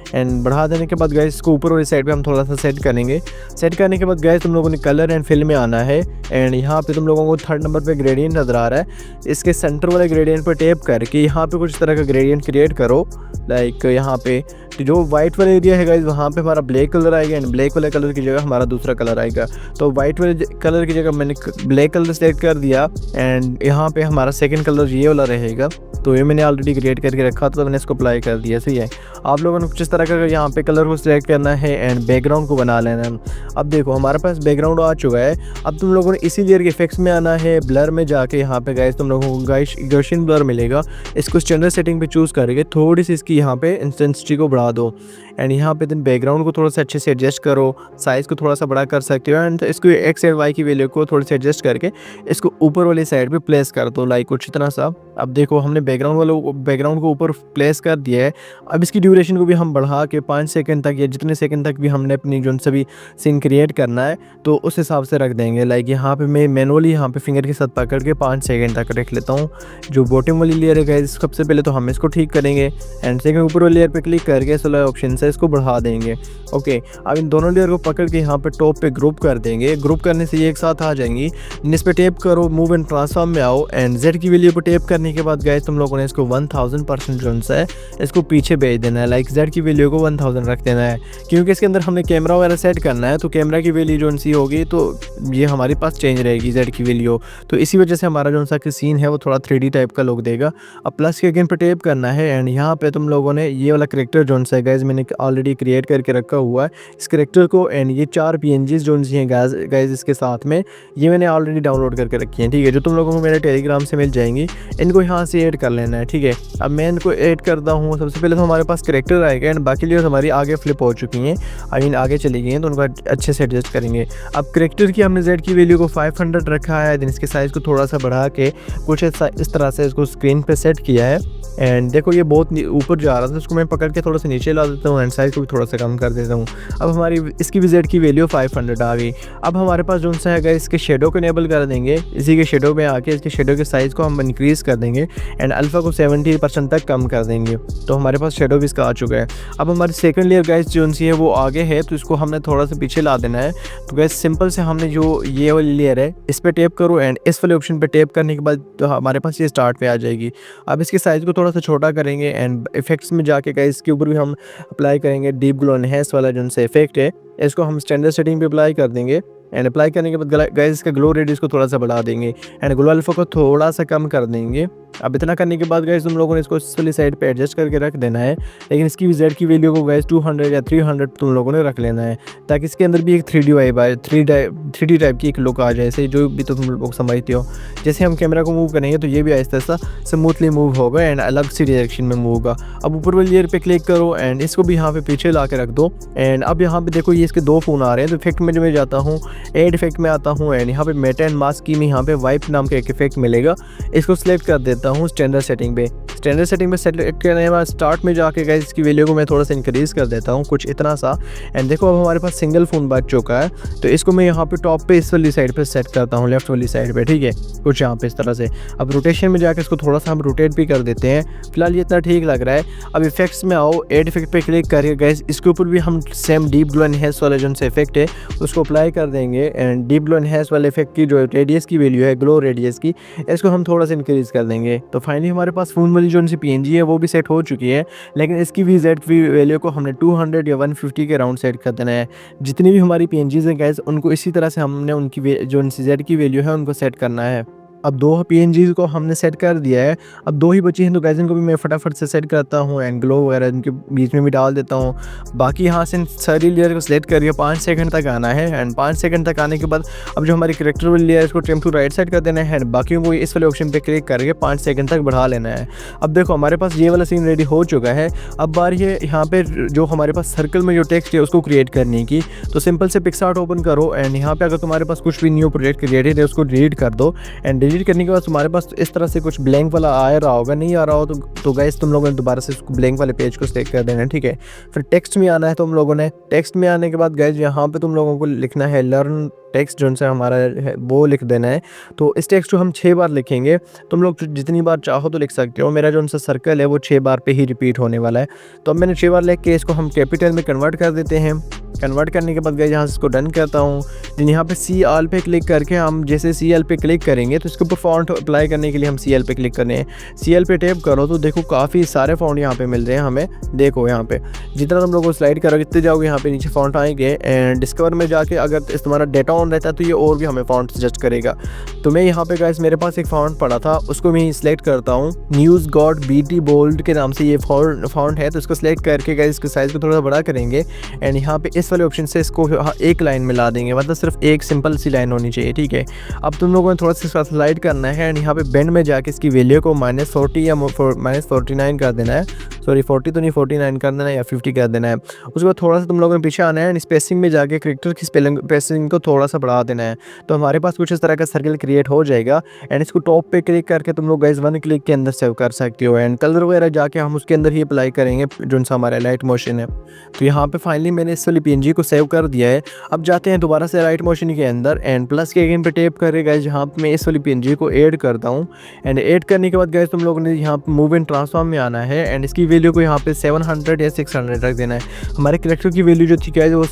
एंड बढ़ा देने के बाद गाइस इसको ऊपर वाली साइड पे हम थोड़ा सा सेट करेंगे। सेट करने के बाद गाइस तुम लोगों ने कलर एंड फिल में आना है एंड यहाँ पे तुम लोगों को 3rd नंबर पे ग्रेडियंट नज़र आ रहा है। इसके सेंटर वाले ग्रेडियंट पर टैप करके यहाँ पे कुछ तरह का ग्रेडियंट क्रिएट करो। लाइक यहाँ पे जो वाइट वाला एरिया है गाइस वहाँ पे हमारा ब्लैक कलर आएगा एंड ब्लैक वाले कलर की जगह हमारा दूसरा कलर आएगा। तो वाइट वाले कलर की जगह मैंने ब्लैक कलर सेलेक्ट कर दिया एंड यहाँ पे हमारा सेकंड कलर ये वाला रहेगा। तो ये मैंने ऑलरेडी क्रिएट करके रखा था, तो मैंने इसको अप्लाई कर दिया। सही है, आप लोगों ने कुछ इस तरह का यहाँ पे कलर को सिलेक्ट करना है एंड बैकग्राउंड को बना लेना है। अब देखो हमारे पास बैकग्राउंड आ चुका है। अब तुम लोगों ने इसी लेयर के इफेक्ट्स में आना है, ब्लर में जाके यहाँ पे गाइस तुम लोगों को गाइस गॉसियन ब्लर मिलेगा। इसको स्टैंडर्ड सेटिंग पे चूज़ करके थोड़ी सी इसकी यहाँ पे इंटेंसिटी को बढ़ा दो एंड यहाँ पे दिन बैकग्राउंड को थोड़ा सा अच्छे से एडजस्ट करो, साइज़ को थोड़ा सा बड़ा कर सकते हो एंड इसको एक्स एंड वाई की वैल्यू को थोड़ी सी एडजस्ट करके इसको ऊपर वाली साइड पे प्लेस कर दो, लाइक कुछ इतना सा। अब देखो हमने बैकग्राउंड को ऊपर प्लेस कर दिया है। अब इसकी ड्यूरेशन को भी हम बढ़ा के 5 सेकंड तक या जितने सेकंड तक भी हमने अपनी जो सभी सीन क्रिएट करना है तो उस हिसाब से रख देंगे। लाइक यहाँ पे मैं मैनुअली यहाँ पे फिंगर के साथ पकड़ के 5 सेकंड तक रख लेता हूँ। जो बॉटम वाली लेयर है गाइस सबसे पहले तो हम इसको ठीक करेंगे एंड सेकंड ऊपर वाली लेयर पे क्लिक करके सोलर ऑप्शन से इसको बढ़ा देंगे। ओके, अब इन दोनों लेयर को पकड़ के यहाँ पे टॉप पे ग्रुप कर देंगे। ग्रुप करने से ये एक साथ आ जाएंगी। इस पे टैप करो, मूव एंड ट्रांसफॉर्म में आओ एंड जेड की वैल्यू पर टैप करने के बाद गाइस तुम लोगों ने इसको 1000% जो है इसको पीछे भेज देना है। लाइक जेड की वैल्यू को 1000 रख देना है, क्योंकि इसके अंदर हमने कैमरा वगैरह सेट करना है। तो कैमरा की वैल्यू जो सी होगी तो ये हमारे पास चेंज रहेगी जेड की वैल्यू। तो इसी वजह से हमारा जो सा सीन है वो थोड़ा 3D टाइप का लुक देगा। अब प्लस के अगेन पे टैप करना है एंड यहाँ पे तुम लोगों ने ये वाला करेक्टर जो है गाइस मैंने ऑलरेडी क्रिएट करके रखा हुआ है इस करेक्टर को एंड ये 4 PNGs जो हैं गाइस इसके साथ में ये मैंने ऑलरेडी डाउनलोड करके रखी हैं। ठीक है, जो तुम लोगों को मेरे टेलीग्राम से मिल जाएंगी, इनको यहाँ से ऐड कर लेना है। ठीक है, अब मैं इनको ऐड करता हूँ। सबसे पहले तो हमारे पास करेक्टर आएगा एंड बाकी लेयर्स हमारी आगे फ्लिप हो चुकी हैं, आई मीन आगे चली गई हैं, तो उनको अच्छे से एडजस्ट करेंगे। अब करेक्टर की हमने जेड की वैल्यू को 500 रखा है, देन इसके साइज़ को थोड़ा सा बढ़ा के कुछ इस तरह से इसको स्क्रीन पे सेट किया है एंड देखो ये बहुत ऊपर जा रहा था, उसको मैं पकड़ के थोड़ा सा नीचे ला देता हूँ एंड साइज़ को भी थोड़ा सा कम कर देता हूँ। अब हमारी इसकी भी जेड की वैल्यू 500 आ गई। अब हमारे पास जो सा है इसके शेडो को इनेबल कर देंगे। इसी के शेडो में आके इसके शेडो के साइज़ को हम इंक्रीज़ कर देंगे एंड अल्फ़ा को 70% तक कम कर देंगे। तो हमारे पास शेडो भी इसका आ चुका है। अब हमारी सेकंड लेयर गाइस जो सी है वो आगे है, तो इसको हमने थोड़ा सा पीछे ला देना है। तो गाइस सिंपल से हमने जो ये वाली लेयर है इस पर टैप करो एंड इस वाले ऑप्शन पे टैप करने के बाद तो हमारे पास ये स्टार्ट पे आ जाएगी। अब इसके साइज़ को थोड़ा सा छोटा करेंगे एंड इफेक्ट्स में जाके गाइस इसके ऊपर भी हम अप्लाई करेंगे डीप ग्लो एनहांस वाला जो से इफेक्ट है, इसको हम स्टैंडर्ड सेटिंग पे अप्लाई कर देंगे एंड अप्लाई करने के बाद गाइस इसका ग्लो रेडियस को थोड़ा सा बढ़ा देंगे एंड ग्लो अल्फा को थोड़ा सा कम कर देंगे। अब इतना करने के बाद गाइस तुम लोगों ने इसको इस वाली साइड पे एडजस्ट करके रख देना है, लेकिन इसकी जेड की वैल्यू को गाइस 200 या 300 तुम लोगों ने रख लेना है, ताकि इसके अंदर भी एक 3D वाइब आए, 3D टाइप की एक लुक आ जाए, ऐसे जो भी तुम लोग समझते हो। जैसे हम कैमरा को मूव करेंगे तो ये भी आहिस्ता आहिस्ता स्मूथली मूव होगा एंड अलग सी डायरेक्शन में मूव होगा। अब ऊपर वाली लेयर पे क्लिक करो एंड इसको भी यहाँ पे पीछे ला के रख दो एंड अब यहाँ पे देखो ये इसके 2 फ़ोन आ रहे हैं। तो इफेक्ट में जो मैं जाता हूँ एड इफेक्ट में आता हूँ एंड यहाँ पे मेटा एंड मास्क की में यहाँ पे वाइप नाम का एक इफेक्ट मिलेगा, इसको सिलेक्ट कर देता हूँ स्टैंडर्ड सेटिंग पे। स्टैंडर्ड सेटिंग पे सेलेक्ट करने के बाद स्टार्ट में जाके गाइस इसकी वैल्यू को मैं थोड़ा सा इंक्रीज़ कर देता हूँ कुछ इतना सा एंड देखो अब हमारे पास सिंगल फ़ोन बच चुका है। तो इसको मैं यहाँ पे टॉप पे इस वाली साइड पे सेट करता हूँ, लेफ्ट वाली साइड पे। ठीक है, कुछ यहाँ पे इस तरह से। अब रोटेशन में जाकर इसको थोड़ा सा हम रोटेट भी कर देते हैं। फिलहाल ये इतना ठीक लग रहा है। अब इफेक्ट्स में आओ, एड इफेक्ट पे क्लिक करके गाइस इसके ऊपर भी हम सेम डीप ग्लो एनहांस वाला जो से इफेक्ट है उसको अप्लाई कर देंगे एंड डीप ग्लो एनहांस वाले इफेक्ट की जो रेडियस की वैल्यू है, ग्लो रेडियस की, इसको हम थोड़ा सा इंक्रीज़ कर देंगे। तो फाइनली हमारे पास फ़ोन वाली जो सी PNG है वो भी सेट हो चुकी है, लेकिन इसकी भी जेड की वैल्यू को हमने 200 या 150 के राउंड सेट कर देना है। जितनी भी हमारी PNGs हैं गाइस उनको इसी तरह से हमने उनकी जो जेड की वैल्यू है उनको सेट करना है। अब 2 PNGs को हमने सेट कर दिया है, अब 2 ही बची हैं, तो गाइस इनको भी मैं फटाफट से सेट करता हूँ एंड ग्लो वगैरह इनके बीच में भी डाल देता हूँ। बाकी यहाँ से सारी लेयर को सेलेक्ट करके 5 सेकंड तक आना है एंड 5 सेकंड तक आने के बाद अब जो हमारी करेक्टर वाली लेयर है इसको ट्रिम टू राइट साइड कर देना है एंड बाकियों को इस वाले ऑप्शन पे क्लिक करके 5 सेकंड तक बढ़ा लेना है। अब देखो हमारे पास ये वाला सीन रेडी हो चुका है। अब बारी है यहाँ पे जो हमारे पास सर्कल में जो टेक्स्ट है उसको क्रिएट करने की। तो सिंपल से पिक्सआर्ट ओपन करो एंड यहाँ पे अगर तुम्हारे पास कुछ भी न्यू प्रोजेक्ट क्रिएटेड है उसको डिलीट कर दो एंड डिलीट करने के बाद तुम्हारे पास इस तरह से कुछ ब्लैंक वाला आ रहा होगा, नहीं आ रहा हो तो गाइस तुम लोगों ने दोबारा से इसको ब्लैंक वाले पेज को सेलेक्ट कर देना है। ठीक है, फिर टेक्स्ट में आना है तुम लोगों ने। टेक्स्ट में आने के बाद गाइस यहाँ पे तुम लोगों को लिखना है लर्न टेक्स्ट जो है हमारा है वो लिख देना है। तो इस टेक्स्ट को हम 6 बार लिखेंगे। तुम लोग जितनी बार चाहो तो लिख सकते हो। मेरा जो सा सर्कल है वो 6 बार पे ही रिपीट होने वाला है। तो अब मैंने 6 बार लिख के इसको हम कैपिटल में कन्वर्ट कर देते हैं। कन्वर्ट करने के बाद गए यहाँ से इसको डन करता हूँ। देन यहाँ पे सी ऑल पे क्लिक करके हम जैसे सी एल पे क्लिक करेंगे तो इसके ऊपर फॉन्ट अप्लाई करने के लिए हम सी एल पे क्लिक करने हैं। सी एल पे टैप करो तो देखो काफ़ी सारे फॉन्ट यहाँ पे मिल रहे हैं हमें। देखो यहाँ पे जितना तुम लोग को स्लाइड करोगे इतने जाओगे यहाँ पे नीचे फॉन्ट आएंगे। एंड डिस्कवर में जाके अगर तुम्हारा डेटा ऑन रहता है तो ये और भी हमें फॉन्ट सजेस्ट करेगा। तो मैं यहाँ पे गाइस मेरे पास एक फॉन्ट पड़ा था, उसको मैं सिलेक्ट करता हूँ। न्यूज़ गॉड BT बोल्ड के नाम से ये फॉन्ट है। तो इसको सिलेक्ट करके गाइस इसके साइज़ को थोड़ा बड़ा करेंगे। एंड यहाँ पे इस वाले ऑप्शन से इसको एक लाइन में ला देंगे, मतलब सिर्फ एक सिंपल सी लाइन होनी चाहिए, ठीक है। अब तुम लोगों ने थोड़ा सा स्लाइड करना है एंड यहाँ पे बेंड में जाके इसकी वैल्यू को -40 या -49 कर देना है। सॉरी 40 तो नहीं 49 कर देना है या 50 कर देना है। उसके बाद थोड़ा सा तुम लोगों ने पीछे आना है एंड स्पेसिंग में जाके कैरेक्टर की स्पेसिंग को थोड़ा सा बढ़ा देना है। तो हमारे पास कुछ इस तरह का सर्कल क्रिएट हो जाएगा। एंड इसको टॉप पे क्लिक करके तुम लोग गाइस 1 क्लिक के अंदर सेव कर सकते हो। एंड कलर वगैरह जाके हम उसके अंदर ही अप्लाई करेंगे जो हमारा लाइट मोशन है। तो यहाँ पे फाइनली मैंने इस वाली PNG को सेव कर दिया है। अब जाते हैं दोबारा से राइट मोशन के अंदर एंड प्लस के अगेन पे टैप करके गाइस जहाँ पे मैं इस वाली PNG को ऐड करता हूँ। एंड ऐड करने के बाद गाइस तुम लोगों ने यहाँ पे मूव एंड ट्रांसफॉर्म में आना है एंड इसकी वैल्यू को यहाँ पे 700 या 600 रख देना है। हमारे कैरेक्टर की वैल्यू जो थी गाइस वो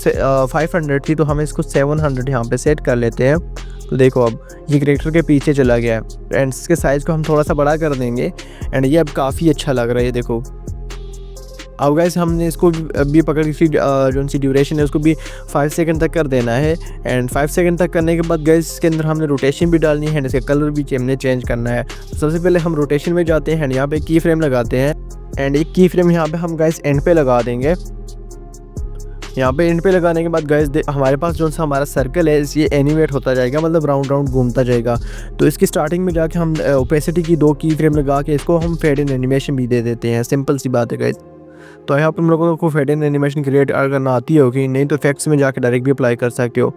500 थी, तो हम इसको 700 यहाँ पे सेट कर लेते हैं। तो देखो अब ये कैरेक्टर के पीछे चला गया है एंड इसके साइज़ को हम थोड़ा सा बड़ा कर देंगे एंड ये अब काफ़ी अच्छा लग रहा है। देखो अब गाइस हमने इसको भी पकड़ की जो सी ड्यूरेशन है उसको भी 5 सेकंड तक कर देना है। एंड 5 सेकंड तक करने के बाद गाइस इसके अंदर हमने रोटेशन भी डालनी है एंड इसका कलर भी हमने चेंज करना है। तो सबसे पहले हम रोटेशन में जाते हैं एंड यहाँ पे की फ्रेम लगाते हैं एंड एक की फ्रेम यहाँ पे हम गाइस एंड पे लगा देंगे। यहाँ पे एंड पे लगाने के बाद गाइस हमारे पास जो सा हमारा सर्कल है ये एनिमेट होता जाएगा, मतलब राउंड राउंड घूमता जाएगा। तो इसकी स्टार्टिंग में जाके हम ओपेसिटी की 2 की फ्रेम लगा के इसको हम फेड इन एनिमेशन भी दे देते हैं। सिंपल सी बात है गाइस। तो यहाँ पर तुम लोगों को फेड इन एनिमेशन क्रिएट करना आती होगी, नहीं तो इफेक्ट्स में जाके डायरेक्ट भी अप्लाई कर सकते हो।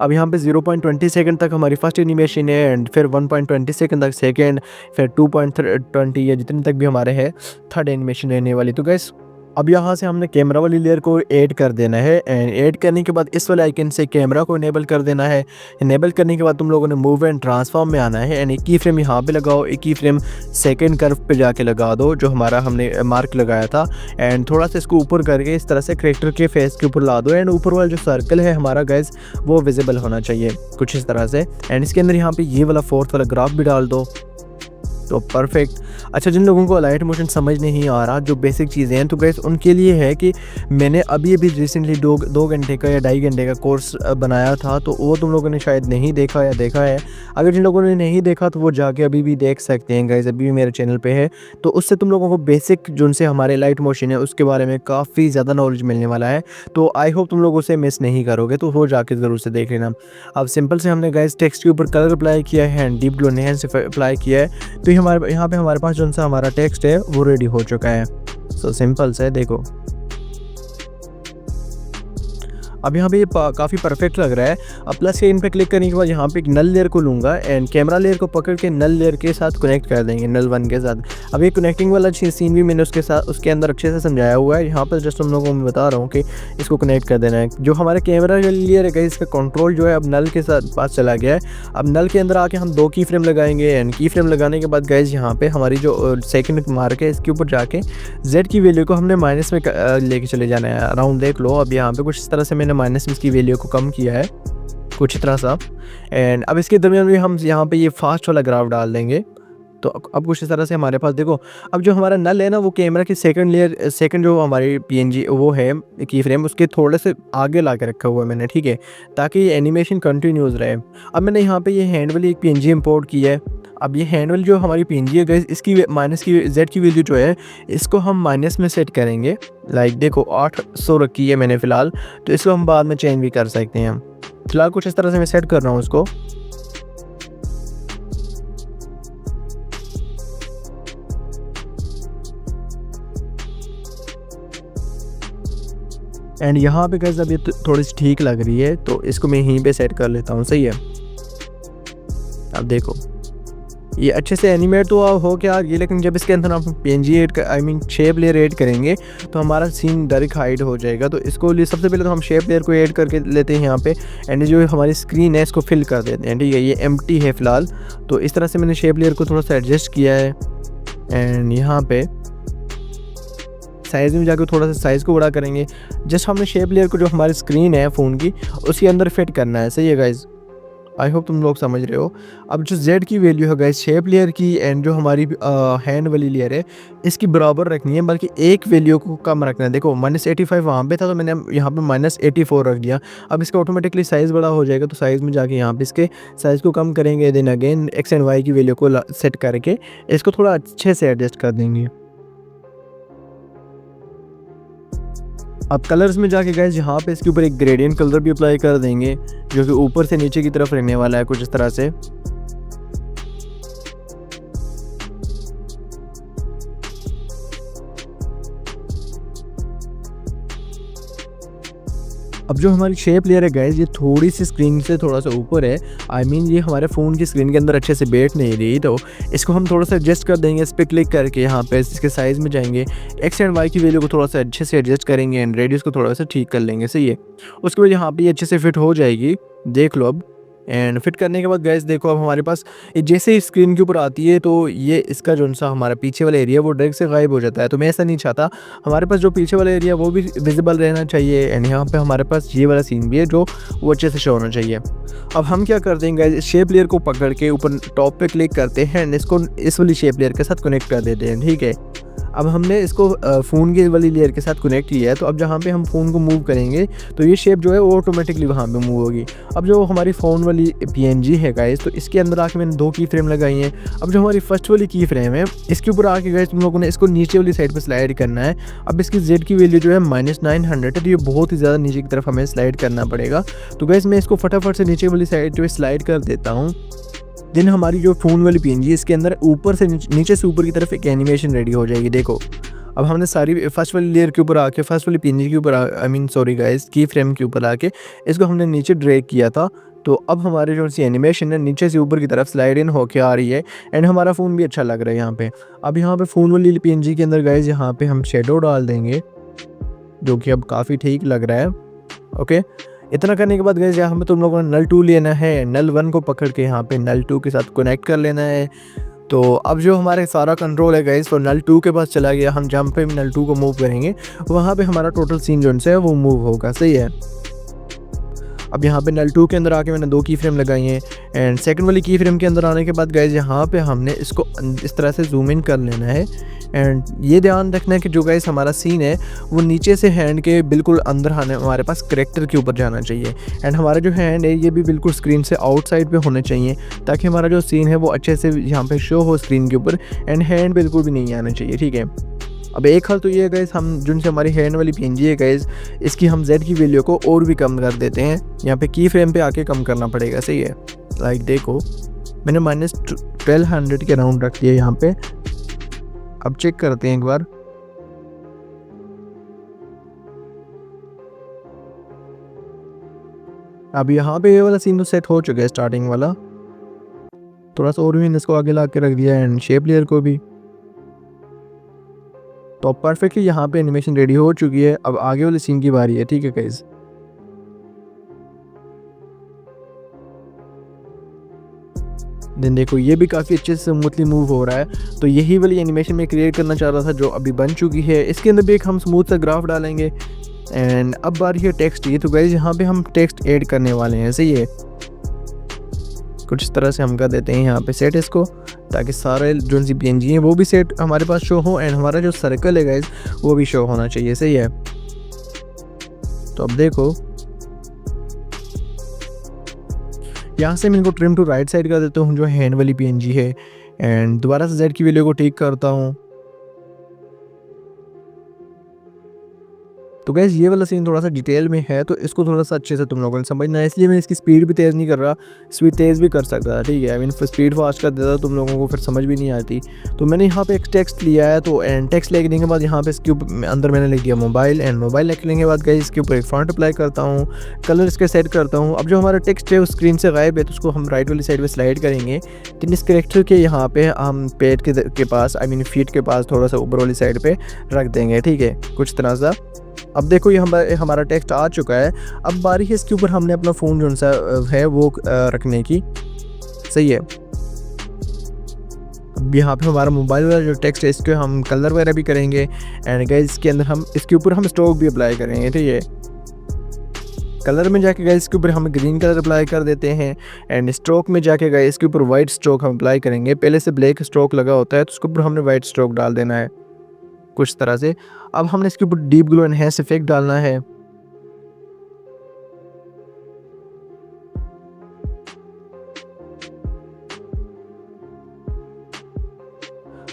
अब यहाँ पे 0.20 सेकंड तक हमारी फर्स्ट एनिमेशन है एंड फिर 1.20 सेकंड तक सेकंड, फिर 2.20 या जितने तक भी हमारे है थर्ड एनिमेशन रहने वाली। तो गाइस अब यहाँ से हमने कैमरा वाली लेयर को ऐड कर देना है एंड ऐड करने के बाद इस वाले आइकन से कैमरा को इनेबल कर देना है। इनेबल करने के बाद तुम लोगों ने मूव एंड ट्रांसफॉर्म में आना है एंड एक की फ्रेम यहाँ पे लगाओ, एक की फ्रेम सेकंड कर्व पे जाके लगा दो जो हमारा हमने मार्क लगाया था। एंड थोड़ा सा इसको ऊपर करके इस तरह से कैरेक्टर के फेस के ऊपर ला दो एंड ऊपर वाला जो सर्कल है हमारा गाइस वो विजिबल होना चाहिए कुछ इस तरह से। एंड इसके अंदर यहाँ पे ये वाला 4th वाला ग्राफ भी डाल दो तो परफेक्ट। अच्छा, जिन लोगों को लाइट मोशन समझ नहीं आ रहा, जो बेसिक चीज़ें हैं, तो गाइस उनके लिए है कि मैंने अभी रिसेंटली 2 घंटे का या 2.5 घंटे का कोर्स बनाया था, तो वो तुम लोगों ने शायद नहीं देखा या देखा है। अगर जिन लोगों ने नहीं देखा तो वो जाके अभी भी देख सकते हैं गाइस, अभी भी मेरे चैनल पे है। तो उससे तुम लोगों को बेसिक जो उनसे हमारे लाइट मोशन है उसके बारे में काफ़ी ज़्यादा नॉलेज मिलने वाला है। तो आई होप तुम लोग उसे मिस नहीं करोगे, तो वो जाके ज़रूर से देख लेना। अब सिंपल से हमने गाइस टेक्स्ट के ऊपर कलर अप्लाई किया है and deep blue enhance apply किया है। तो यहाँ पे हमारे पास जो सा हमारा टेक्स्ट है वो रेडी हो चुका है। सो सिंपल से देखो अब यहाँ पे ये काफ़ी परफेक्ट लग रहा है। अब प्लस के इन पे क्लिक करने के बाद यहाँ पे एक नल लेयर को लूँगा एंड कैमरा लेयर को पकड़ के नल लेयर के साथ कनेक्ट कर देंगे, नल 1 के साथ। अब ये कनेक्टिंग वाला सीन भी मैंने उसके अंदर अच्छे से समझाया हुआ है। यहाँ पर जस्ट हम लोगों को मैं बता रहा हूँ कि इसको कनेक्ट कर देना है। जो हमारे कैमरा लेयर है इसका कंट्रोल जो है अब नल के साथ पास चला गया है। अब नल के अंदर आके हम 2 की फ्रेम लगाएंगे एंड की फ्रेम लगाने के बाद गाइस यहाँ पे हमारी जो सेकंड मार्क है इसके ऊपर जाके Z की वैल्यू को हमने माइनस में लेके चले जाना है। अराउंड देख लो, अब यहाँ पे कुछ इस तरह से मैंने माइनस में इसकी वैल्यू को कम किया है कुछ इतना सा। एंड अब इसके दरमियान भी हम यहाँ पे ये फास्ट वाला ग्राफ डाल देंगे। तो अब कुछ इस तरह से हमारे पास देखो, अब जो हमारा नल है ना वो कैमरा की सेकंड जो हमारी PNG वो है की फ्रेम उसके थोड़े से आगे ला के रखा हुआ है मैंने, ठीक है, ताकि ये एनिमेशन कंटिन्यूस रहे। अब मैंने यहाँ पे ये हैंड वाली एक PNG इंपोर्ट की है। अब ये हैंड वाली जो हमारी PNG है गाइस इसकी माइनस की Z की वैल्यू जो है इसको हम माइनस में सेट करेंगे। लाइक देखो 800 रखी है मैंने फ़िलहाल, तो इसको हम बाद में चेंज भी कर सकते हैं। फिलहाल कुछ इस तरह से मैं सेट कर रहा हूँ उसको। एंड यहाँ पे गाइस अब ये थोड़ी सी ठीक लग रही है, तो इसको मैं यहीं पे सेट कर लेता हूँ। सही है, अब देखो ये अच्छे से एनिमेट तो हो क्या ये, लेकिन जब इसके अंदर हम पीएनजी ऐड कर, I mean shape layer add करेंगे तो हमारा सीन डायरेक्ट हाइड हो जाएगा। तो इसको लिए सबसे पहले तो हम शेप लेयर को ऐड करके लेते हैं यहाँ पे, एंड जो हमारी स्क्रीन है इसको फिल कर देते हैं। ठीक है, ये एम्प्टी है फ़िलहाल, तो इस तरह से मैंने शेप लेयर को थोड़ा सा एडजस्ट किया है। एंड यहाँ पे साइज़ में जाकर थोड़ा सा साइज़ को बड़ा करेंगे। जस्ट हमने शेप लेयर को जो हमारी स्क्रीन है फ़ोन की उसके अंदर फिट करना है। सही है गाइज़, आई होप तुम लोग समझ रहे हो। अब जो Z की वैल्यू है गाइस शेप लेयर की एंड जो हमारी हैंड वाली लेयर है इसकी बराबर रखनी है, बल्कि एक वैल्यू को कम रखना है। देखो -85 वहाँ पे था तो मैंने यहाँ पे -84 रख दिया। अब इसका ऑटोमेटिकली साइज़ बड़ा हो जाएगा, तो साइज़ में जाके यहाँ पे इसके साइज़ को कम करेंगे। Then again X and Y की वैल्यू को सेट करके इसको थोड़ा अच्छे से एडजस्ट कर देंगे। अब कलर्स में जाके गाइस यहाँ पे इसके ऊपर एक ग्रेडियंट कलर भी अप्लाई कर देंगे, जो कि ऊपर से नीचे की तरफ रहने वाला है कुछ इस तरह से। अब जो हमारी शेप लेयर है गाइस ये थोड़ी सी स्क्रीन से थोड़ा सा ऊपर है, आई मीन ये हमारे फ़ोन की स्क्रीन के अंदर अच्छे से बैठ नहीं रही, तो इसको हम थोड़ा सा एडजस्ट कर देंगे। इस पर क्लिक करके यहाँ पे इसके साइज़ में जाएंगे, X एंड Y की वैल्यू को थोड़ा सा अच्छे से एडजस्ट करेंगे एंड रेडियस को थोड़ा सा ठीक कर लेंगे। सही है, उसके बाद यहाँ पे ये अच्छे से फिट हो जाएगी, देख लो अब। एंड फिट करने के बाद गाइस देखो अब हमारे पास ये जैसे ही स्क्रीन के ऊपर आती है तो ये इसका जो सा हमारा पीछे वाला एरिया वो डायरेक्ट से गायब हो जाता है। तो मैं ऐसा नहीं चाहता, हमारे पास जो पीछे वाला एरिया वो भी विजिबल रहना चाहिए एंड यहाँ पे हमारे पास ये वाला सीन भी है जो वो अच्छे से शो होना चाहिए। अब हम क्या करते हैं गाइस, शेप लेयर को पकड़ के ऊपर टॉप पे क्लिक करते हैं एंड इसको इस वाली शेप लेयर के साथ कनेक्ट कर देते हैं। ठीक है, अब हमने इसको फ़ोन की वाली लेयर के साथ कनेक्ट किया है, तो अब जहाँ पे हम फ़ोन को मूव करेंगे तो ये शेप जो है वो ऑटोमेटिकली वहाँ पे मूव होगी। अब जो हमारी फ़ोन वाली पीएनजी है गाइस, तो इसके अंदर आके मैंने 2 की फ्रेम लगाई हैं। अब जो हमारी फर्स्ट वाली की फ्रेम है इसके ऊपर आके गाइस तुम लोगों ने इसको नीचे वाली साइड पर स्लाइड करना है। अब इसकी Z की वैल्यू जो है -900 है, तो ये बहुत ही ज़्यादा नीचे की तरफ हमें स्लाइड करना पड़ेगा। तो गाइस मैं इसको फटाफट से नीचे वाली साइड जो है स्लाइड कर देता हूँ। देन हमारी जो फ़ोन वाली पीएनजी है इसके अंदर ऊपर से नीचे से ऊपर की तरफ एक एनिमेशन रेडी हो जाएगी। देखो अब हमने सारी फर्स्ट वाली लेयर के ऊपर आके फर्स्ट वाली पीएनजी के ऊपर आई मीन सॉरी गाइस की फ्रेम के ऊपर आके इसको हमने नीचे ड्रैग किया था। तो अब हमारी जो सी एनिमेशन है नीचे से ऊपर की तरफ स्लाइड इन होके आ रही है एंड हमारा फ़ोन भी अच्छा लग रहा है यहाँ पे। अब यहाँ पे फ़ोन वाली पीएनजी के अंदर गाइस यहाँ पे हम शेडो डाल देंगे, जो कि अब काफ़ी ठीक लग रहा है। ओके, इतना करने के बाद गाइस यहाँ पे तुम लोगों ने नल 2 लेना है, नल 1 को पकड़ के यहाँ पे नल 2 के साथ कनेक्ट कर लेना है। तो अब जो हमारे सारा कंट्रोल है गाइस वो नल 2 के पास चला गया। हम जहाँ पे नल 2 को मूव करेंगे वहाँ पे हमारा टोटल सीन जो है वो मूव होगा। सही है, अब यहाँ पे नल 2 के अंदर आके मैंने 2 की फ्रेम लगाई हैं एंड सेकंड वाली की फ्रेम के अंदर आने के बाद गाइस यहाँ पे हमने इसको इस तरह से जूम इन कर लेना है। एंड ये ध्यान रखना है कि जो गाइस हमारा सीन है वो नीचे से हैंड के बिल्कुल अंदर आने हमारे पास करेक्टर के ऊपर जाना चाहिए एंड हमारा जो हैंड है ये भी बिल्कुल स्क्रीन से आउटसाइड पे होने चाहिए, ताकि हमारा जो सीन है वो अच्छे से यहाँ पे शो हो स्क्रीन के ऊपर एंड हैंड बिल्कुल भी नहीं आना चाहिए। ठीक है, अब एक हल तो ये है गाइस, हम जिनसे हमारी हैंड वाली पीएनजी है गाइस इसकी हम Z की वैल्यू को और भी कम कर देते हैं। यहाँ पे की फ्रेम पे आके कम करना पड़ेगा। सही है, लाइक देखो मैंने -1200 के अराउंड रख दिया यहाँ पे। अब चेक करते हैं एक बार। अब यहाँ पे ये वाला सीन तो सेट हो चुका है, स्टार्टिंग वाला थोड़ा सा और भी इसको आगे ला के रख दिया एंड शेप लेयर को भी। तो परफेक्टली यहाँ पे एनिमेशन रेडी हो चुकी है। अब आगे वाले सीन की बारी है। ठीक है गाइस, देन देखो ये भी काफ़ी अच्छे से स्मूथली मूव हो रहा है। तो यही वाली एनिमेशन मैं क्रिएट करना चाह रहा था जो अभी बन चुकी है। इसके अंदर भी एक हम स्मूथ सा ग्राफ डालेंगे एंड अब बारी है टेक्स्ट की। तो गाइस यहाँ पे हम टेक्स्ट ऐड करने वाले हैं। सही है, कुछ इस तरह से हम कर देते हैं यहाँ पे सेट इसको, ताकि सारे जो सी पीएनजी हैं वो भी सेट हमारे पास शो हो एंड हमारा जो सर्कल है गाइस वो भी शो होना चाहिए। सही है, तो अब देखो यहाँ से मैं इनको ट्रिम टू राइट साइड कर देता हूँ जो हैंड वाली पीएनजी है एंड दोबारा से Z की वैल्यू को ठीक करता हूँ। तो गैस ये वाला सीन थोड़ा सा डिटेल में है, तो इसको थोड़ा सा अच्छे से तुम लोगों ने समझना है, इसलिए मैं इसकी स्पीड भी तेज़ नहीं कर रहा। स्पीड तेज़ भी कर सकता था, ठीक है, आई मीन स्पीड फास्ट कर देता तुम लोगों को फिर समझ भी नहीं आती। तो मैंने यहाँ पे एक टेक्स्ट लिया है, तो एंड टेक्स्ट लेने के बाद यहाँ पे इसके अंदर मैंने लिख दिया मोबाइल, एंड मोबाइल लिखने के बाद गैस इसके ऊपर एक फॉन्ट अप्लाई करता हूँ, कलर इसके सेट करता हूँ। अब जो हमारा टेक्स्ट है वो स्क्रीन से गायब है, तो उसको हम राइट वाली साइड पर स्लाइड करेंगे। तो इस करेक्टर के यहाँ पे हम पेट के पास, आई मीन फीट के पास थोड़ा सा ऊपर वाली साइड पे रख देंगे, ठीक है, कुछ तरह सा। अब देखो ये हमारा टेक्स्ट आ चुका है। अब बारी है इसके ऊपर हमने अपना फ़ोन जो सा है वो रखने की, सही है। अब यहाँ पे हमारा मोबाइल वाला जो टेक्स्ट है इसके हम कलर वगैरह भी करेंगे, एंड गाइस इसके अंदर हम इसके ऊपर हम स्ट्रोक भी अप्लाई करेंगे, ठीक है। कलर में जाके गाइस इसके ऊपर हम ग्रीन कलर अप्लाई कर देते हैं, एंड स्ट्रोक में जाके गाइस इसके ऊपर वाइट स्ट्रोक हम अप्लाई करेंगे। पहले से ब्लैक स्ट्रोक लगा होता है तो उसके ऊपर हमने वाइट स्ट्रोक डाल देना है कुछ तरह से। अब हमने इसके ऊपर डीप ग्लो एनहांस इफेक्ट डालना है।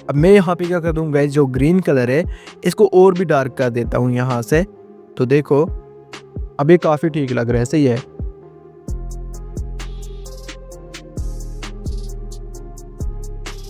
अब मैं यहाँ पे क्या कर दूँ गाइस, जो ग्रीन कलर है इसको और भी डार्क कर देता हूँ यहाँ से। तो देखो अब ये काफ़ी ठीक लग रहा है, सही है।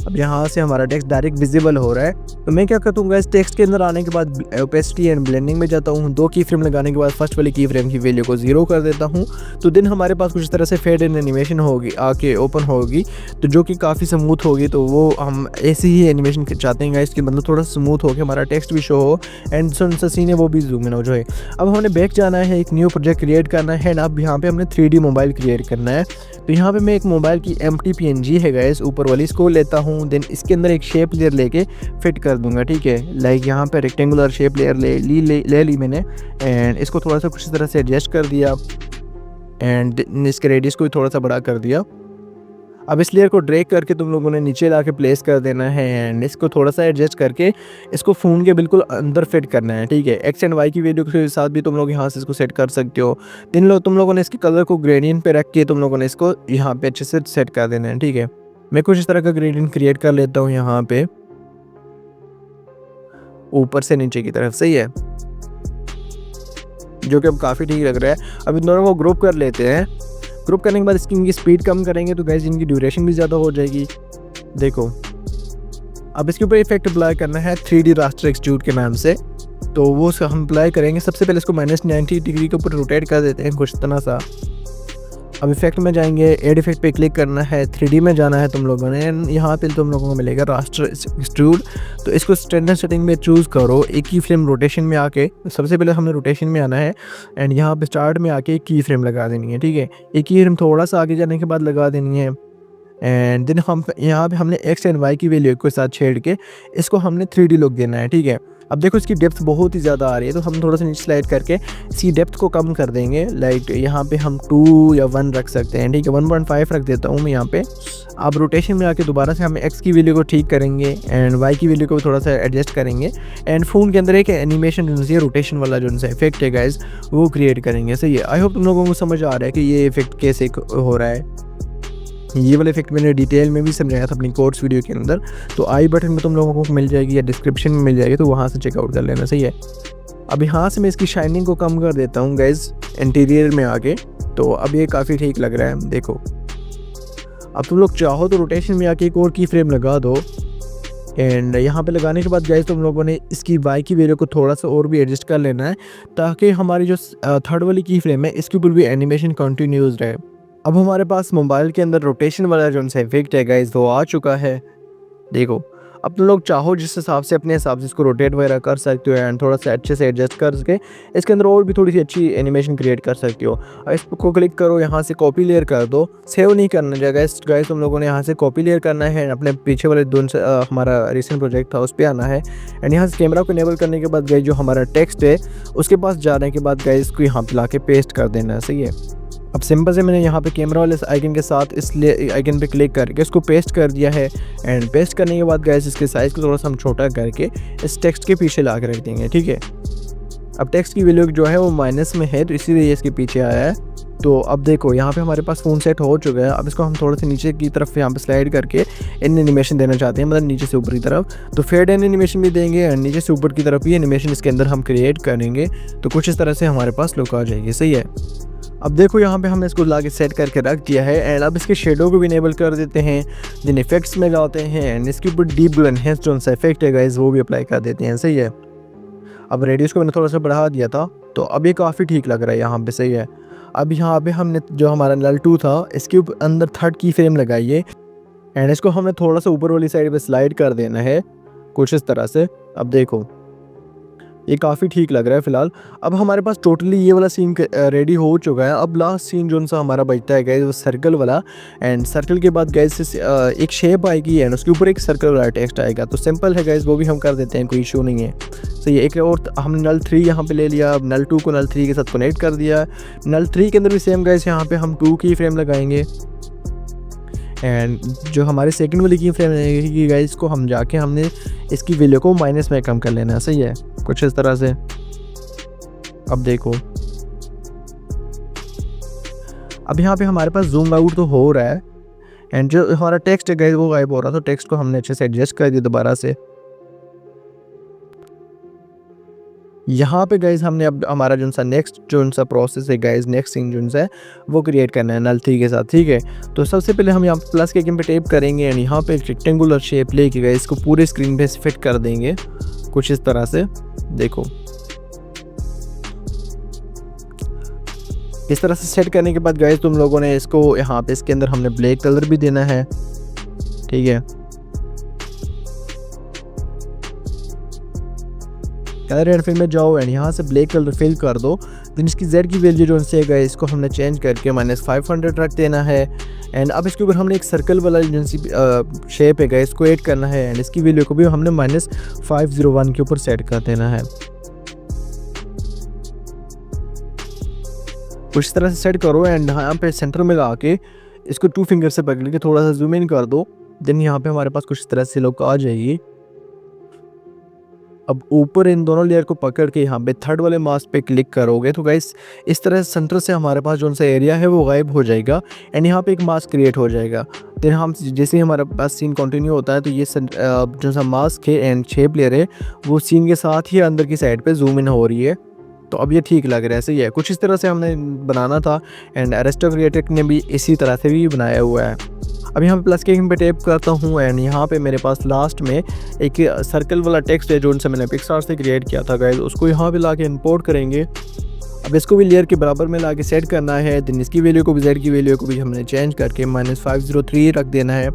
अब यहाँ से हमारा टेक्स्ट डायरेक्ट विजिबल हो रहा है। तो मैं क्या करता हूँ इस टेक्स्ट के अंदर आने के बाद ओपेसिटी एंड ब्लेंडिंग में जाता हूँ। 2 की फ्रेम लगाने के बाद फर्स्ट वाली की फ्रेम की वैल्यू को 0 कर देता हूँ। तो दिन हमारे पास कुछ तरह से फेड इन एनिमेशन होगी, आके ओपन होगी, तो जो कि काफ़ी स्मूथ होगी। तो वो हम ऐसी ही एनिमेशन चाहते हैं इसके, मतलब थोड़ा स्मूथ हो के हमारा टेक्स्ट भी शो हो एंड सा सीन है वो भी जूम इन हो जो है। अब हमने बैक जाना है, एक न्यू प्रोजेक्ट क्रिएट करना है, अब यहाँ पे हमने 3D मोबाइल क्रिएट करना है। तो यहाँ पे मैं एक मोबाइल की empty PNG है गाइस ऊपर वाली, इसको लेता हूँ। देन इसके अंदर एक शेप लेयर लेके फिट कर दूंगा, ठीक है। लाइक यहाँ पे रेक्टेंगुलर शेप लेयर ले ली मैंने, एंड इसको थोड़ा सा कुछ तरह से एडजस्ट कर दिया, एंड इसके रेडियस को भी थोड़ा सा बड़ा कर दिया। अब इस लेयर को ड्रैग करके तुम लोगों ने नीचे ला के प्लेस कर देना है, एंड इसको थोड़ा सा एडजस्ट करके इसको फ़ोन के बिल्कुल अंदर फिट करना है, ठीक है। एक्स एंड वाई की वैल्यू के साथ भी तुम लोग यहाँ से इसको सेट कर सकते हो। तुम लोगों ने इसके कलर को ग्रेडियंट पे रख के तुम लोगों ने इसको यहाँ पे अच्छे से सेट कर देना है, ठीक है। मैं कुछ इस तरह का ग्रेडियंट क्रिएट कर लेता हूँ यहाँ पे ऊपर से नीचे की तरफ, सही है, जो कि अब काफ़ी ठीक लग रहा है। अब इन दोनों को ग्रुप कर लेते हैं। ग्रुप करने के बाद इनकी स्पीड कम करेंगे तो गाइस इनकी ड्यूरेशन भी ज़्यादा हो जाएगी। देखो अब इसके ऊपर इफेक्ट अप्लाई करना है 3D रास्टर एक्सट्रूड के नाम से, तो वो हम अप्लाई करेंगे। सबसे पहले इसको -90 डिग्री के ऊपर रोटेट कर देते हैं कुछ तरह सा। अब इफेक्ट में जाएंगे, एड इफेक्ट पे क्लिक करना है, 3D में जाना है तुम लोगों ने। यहाँ पे तुम लोगों को मिलेगा रास्टर एक्सट्रूड, तो इसको स्टैंडर्ड सेटिंग में चूज़ करो। एक की फ्रेम रोटेशन में आके, सबसे पहले हमने रोटेशन में आना है, एंड यहाँ पे स्टार्ट में आके एक की फ्रेम लगा देनी है, ठीक है। एक की फ्रेम थोड़ा सा आगे जाने के बाद लगा देनी है, एंड देन हम यहाँ पे हमने एक्स एंड वाई की वैल्यू के साथ छेड़ के इसको हमने 3D लुक देना है, ठीक है। अब देखो इसकी डेप्थ बहुत ही ज़्यादा आ रही है, तो हम थोड़ा सा नीचे स्लाइड करके इसकी डेप्थ को कम कर देंगे। लाइक यहाँ पे हम 2 या 1 रख सकते हैं, ठीक है। 1.5 रख देता हूँ मैं यहाँ पे। अब रोटेशन में आके दोबारा से हम एक्स की वैल्यू को ठीक करेंगे, एंड वाई की वैल्यू को भी थोड़ा सा एडजस्ट करेंगे, एंड फ़ोन के अंदर एक एनिमेशन जो है रोटेशन वाला जो सा इफेक्ट है गाइज वो क्रिएट करेंगे, सही है। आई होप तुम लोगों को समझ आ रहा है कि ये इफेक्ट कैसे हो रहा है। ये वाला इफेक्ट मैंने डिटेल में भी समझाया था अपनी कोर्स वीडियो के अंदर, तो आई बटन में तुम लोगों को मिल जाएगी या डिस्क्रिप्शन में मिल जाएगी, तो वहाँ से चेकआउट कर लेना, सही है। अब यहाँ से मैं इसकी शाइनिंग को कम कर देता हूँ गाइज इंटीरियर में आके, तो अब ये काफ़ी ठीक लग रहा है। देखो अब तुम लोग चाहो तो रोटेशन में आके एक और की फ्रेम लगा दो, एंड यहाँ पे लगाने के बाद गाइज तुम लोगों ने इसकी वाई की वैल्यू को थोड़ा सा और भी एडजस्ट कर लेना है, ताकि हमारी जो थर्ड वाली की फ्रेम है इसके ऊपर भी एनिमेशन कंटिन्यूस रहे। अब हमारे पास मोबाइल के अंदर रोटेशन वाला जो सा इफेक्ट है गाइस वो आ चुका है। देखो अब तुम लोग चाहो जिस हिसाब से अपने हिसाब से इसको रोटेट वगैरह कर सकते हो, एंड थोड़ा सा अच्छे से एडजस्ट करके इसके अंदर और भी थोड़ी सी अच्छी एनिमेशन क्रिएट कर सकते हो। अब इसको क्लिक करो, यहाँ से कॉपी लेयर कर दो, सेव नहीं करना है गाइस तुम लोगों ने यहाँ से कॉपी लेयर करना है, अपने पीछे वाले हमारा रिसेंट प्रोजेक्ट था उस पर आना है, एंड यहाँ से कैमरा को इनेबल करने के बाद गाइस जो हमारा टेक्स्ट है उसके पास जाने के बाद गाइस इसको यहाँ पे ला के पेस्ट कर देना है, सही है। अब सिंपल से मैंने यहाँ पे कैमरा वाले आइकन के साथ इस आइकन पे क्लिक करके इसको पेस्ट कर दिया है, एंड पेस्ट करने के बाद गाइस इसके साइज़ को थोड़ा सा हम छोटा करके इस टेक्स्ट के पीछे ला के रख देंगे, ठीक है। अब टेक्स्ट की वैल्यू जो है वो माइनस में है, तो इसीलिए इसके पीछे आया है। तो अब देखो यहाँ पे हमारे पास फ़ोन सेट हो चुका है। अब इसको हम थोड़ा सा नीचे की तरफ यहाँ पे स्लाइड करके इन एनिमेशन देना चाहते हैं, मतलब नीचे से ऊपर की तरफ। तो फेड इन एनिमेशन भी देंगे और नीचे से ऊपर की तरफ भी एनिमेशन इसके अंदर हम क्रिएट करेंगे। तो कुछ इस तरह से हमारे पास लुक आ जाएगी। सही है। अब देखो यहाँ पे हमने इसको ला के सेट करके रख दिया है। एंड अब इसके शेडो को भी इनेबल कर देते हैं, जिन इफेक्ट्स में जाते हैं एंड इसके ऊपर डीप ग्लो एनहेंस जो सा इफेक्ट है गाइस वो भी अप्लाई कर देते हैं। सही है। अब रेडियस को मैंने थोड़ा सा बढ़ा दिया था, तो अब ये काफ़ी ठीक लग रहा है यहाँ पे। सही है। अब यहाँ पे हमने जो हमारा नल 2 था इसके अंदर थर्ड की फ्रेम लगाइए एंड इसको हमें थोड़ा सा ऊपर वाली साइड पे स्लाइड कर देना है कुछ इस तरह से। अब देखो ये काफ़ी ठीक लग रहा है फ़िलहाल। अब हमारे पास टोटली ये वाला सीन रेडी हो चुका है। अब लास्ट सीन जो सा हमारा बचता है गैस वो सर्कल वाला। एंड सर्कल के बाद गैस एक शेप आएगी एंड उसके ऊपर एक सर्कल वाला टेक्स्ट आएगा। तो सिंपल है गैस, वो भी हम कर देते हैं, कोई इशू नहीं है। तो ये एक और हमने नल 3 यहाँ पे ले लिया। अब नल 2 को नल 3 के साथ कनेक्ट कर दिया। नल 3 के अंदर भी सेम गैस यहाँ पे हम 2 की फ्रेम लगाएंगे एंड जो हमारे सेकंड वाली की फ्रेम रहेगी गाइस को हम जाके हमने इसकी वैल्यू को माइनस में कम कर लेना है। सही है। कुछ इस तरह से। अब देखो अब यहाँ पे हमारे पास जूम आउट तो हो रहा है एंड जो हमारा टेक्स्ट है गाइस वो गायब हो रहा था। तो टेक्स्ट को हमने अच्छे से एडजस्ट कर दिया दोबारा से। यहाँ पे गाइज हमने अब हमारा जो सा नेक्स्ट जो सा प्रोसेस है गाइज, नेक्स्ट सीन जो है वो क्रिएट करना है नल 3 के साथ। ठीक है। तो सबसे पहले हम यहाँ प्लस के आइकन पे टैप करेंगे एंड यहाँ पे एक रेक्टेंगुलर शेप लेके गाइज इसको पूरे स्क्रीन पे फिट कर देंगे कुछ इस तरह से। देखो इस तरह से सेट करने के बाद गाइज तुम लोगों ने इसको यहाँ पे इसके अंदर हमने ब्लैक कलर भी देना है। ठीक है। कलर एंड फिल में जाओ एंड यहाँ से ब्लैक कलर फिल कर दो। देन इसकी जेड की वैल्यू जो से है इसको हमने चेंज करके -500 रख देना है। एंड अब इसके ऊपर हमने एक सर्कल वाला जो सी शेप है इसको ऐड करना है एंड इसकी वैल्यू को भी हमने -501 के ऊपर सेट कर देना है। कुछ इस तरह से सेट करो एंड यहाँ पे सेंटर में ला के इसको 2 फिंगर से पकड़ के थोड़ा सा जूम इन कर दो। देन यहाँ पे हमारे पास कुछ इस तरह से लुक आ जाएगी। अब ऊपर इन दोनों लेयर को पकड़ के यहाँ पे थर्ड वाले मास्क पे क्लिक करोगे तो गाइस इस तरह सेंटर से हमारे पास जो सा एरिया है वो गायब हो जाएगा एंड यहाँ पे एक मास्क क्रिएट हो जाएगा। फिर हम जैसे ही हमारे पास सीन कंटिन्यू होता है तो ये जो सा मास्क है एंड शेप लेयर है वो सीन के साथ ही अंदर की साइड पे जूम इन हो रही है। तो अब ये ठीक लग रहा है। सही है। कुछ इस तरह से हमने बनाना था एंड एरिस्टो क्रिएटर ने भी इसी तरह से भी बनाया हुआ है। अब यहाँ पे प्लस के पे टैप करता हूँ एंड यहाँ पे मेरे पास लास्ट में एक सर्कल वाला टेक्स्ट है जो उनसे मैंने पिक्सआर्ट से क्रिएट किया था गाइस, उसको यहाँ पे ला के इम्पोर्ट करेंगे। अब इसको भी लेयर के बराबर में ला के सेट करना है। देन इसकी वैल्यू को भी जेड की वैल्यू को भी हमने चेंज करके -503 रख देना है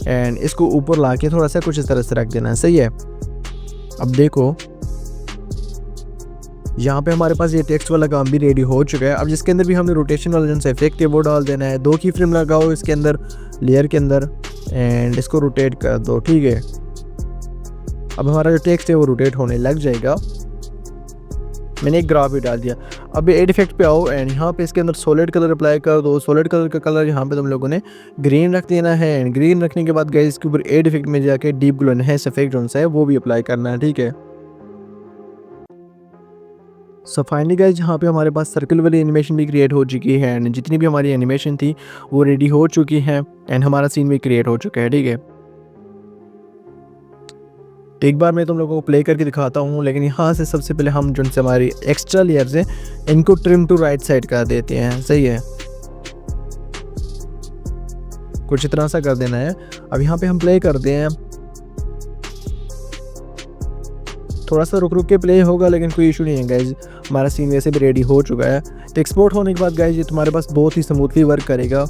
एंड इसको ऊपर ला के थोड़ा सा कुछ इस तरह से रख देना है। सही है। अब देखो यहाँ पे हमारे पास ये टेक्स्ट वाला काम भी रेडी हो चुका है। अब जिसके अंदर भी हमने रोटेशन वाला जो इफेक्ट है वो डाल देना है। 2 की फ्रेम लगाओ इसके अंदर लेयर के अंदर एंड इसको रोटेट कर दो। ठीक है। अब हमारा जो टेक्स्ट है वो रोटेट होने लग जाएगा। मैंने एक ग्राफ भी डाल दिया। अब एड इफेक्ट पे आओ एंड यहाँ पे इसके अंदर सॉलिड कलर अप्लाई कर दो। सॉलिड कलर का कलर यहाँ पे तुम लोगों ने ग्रीन रख देना है एंड ग्रीन रखने के बाद गाइस इसके ऊपर एड इफेक्ट में जाके डीप ग्लो एनहांस इफेक्ट जो है वो भी अप्लाई करना है। ठीक है। सो फाइनली गाइस यहाँ पे हमारे पास सर्कल वाली एनिमेशन भी क्रिएट हो चुकी है एंड जितनी भी हमारी एनिमेशन थी वो रेडी हो चुकी है एंड हमारा सीन भी क्रिएट हो चुका है। ठीक है। तो एक बार मैं तुम लोगों को प्ले करके दिखाता हूँ, लेकिन यहाँ से सबसे पहले हम जो से हमारी एक्स्ट्रा लेयर्स हैं इनको ट्रिम टू राइट साइड कर देते हैं। सही है। कुछ इतना सा कर देना है। अब यहाँ पे हम प्ले करते हैं। थोड़ा सा रुक के प्ले होगा लेकिन कोई इशू नहीं है गाइज, हमारा सीन वैसे भी रेडी हो चुका है। तो एक्सपोर्ट होने के बाद गाइज ये तुम्हारे पास बहुत ही स्मूथली वर्क करेगा।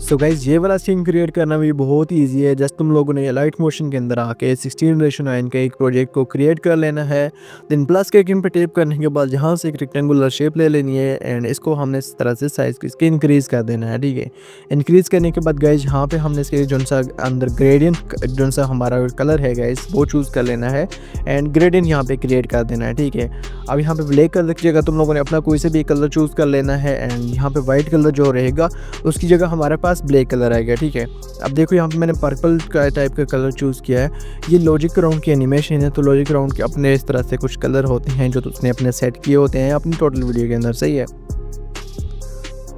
सो गाइज ये वाला सीन क्रिएट करना भी बहुत ही ईजी है। जस्ट तुम लोगों ने लाइट मोशन के अंदर आके 16:9 का एक प्रोजेक्ट को क्रिएट कर लेना है। देन प्लस के आइकन पे टैप करने के बाद यहाँ से एक रेक्टेंगुलर शेप ले लेनी है एंड इसको हमने इस तरह से साइज इसके इंक्रीज़ कर देना है। ठीक है। इंक्रीज़ करने के बाद गाइज यहाँ पे हमने इसके जो सा अंदर ग्रेडियंट जो सा हमारा कलर है गाइज वो चूज़ कर लेना है एंड ग्रेडियंट यहाँ पे क्रिएट कर देना है। ठीक है। अब यहाँ पे ब्लैक कलर की जगह तुम लोगों ने अपना कोई से भी कलर चूज़ कर लेना है एंड यहाँ पे वाइट कलर जो रहेगा उसकी जगह हमारे पास पास ब्लैक कलर आएगा, ठीक है। अब देखो यहाँ पे मैंने पर्पल का टाइप का कलर चूज़ किया है। ये लॉजिक ग्राउंड की एनिमेशन है, तो लॉजिक ग्राउंड के अपने इस तरह से कुछ कलर होते हैं जो उसने अपने सेट किए होते हैं अपनी टोटल वीडियो के अंदर, सही है।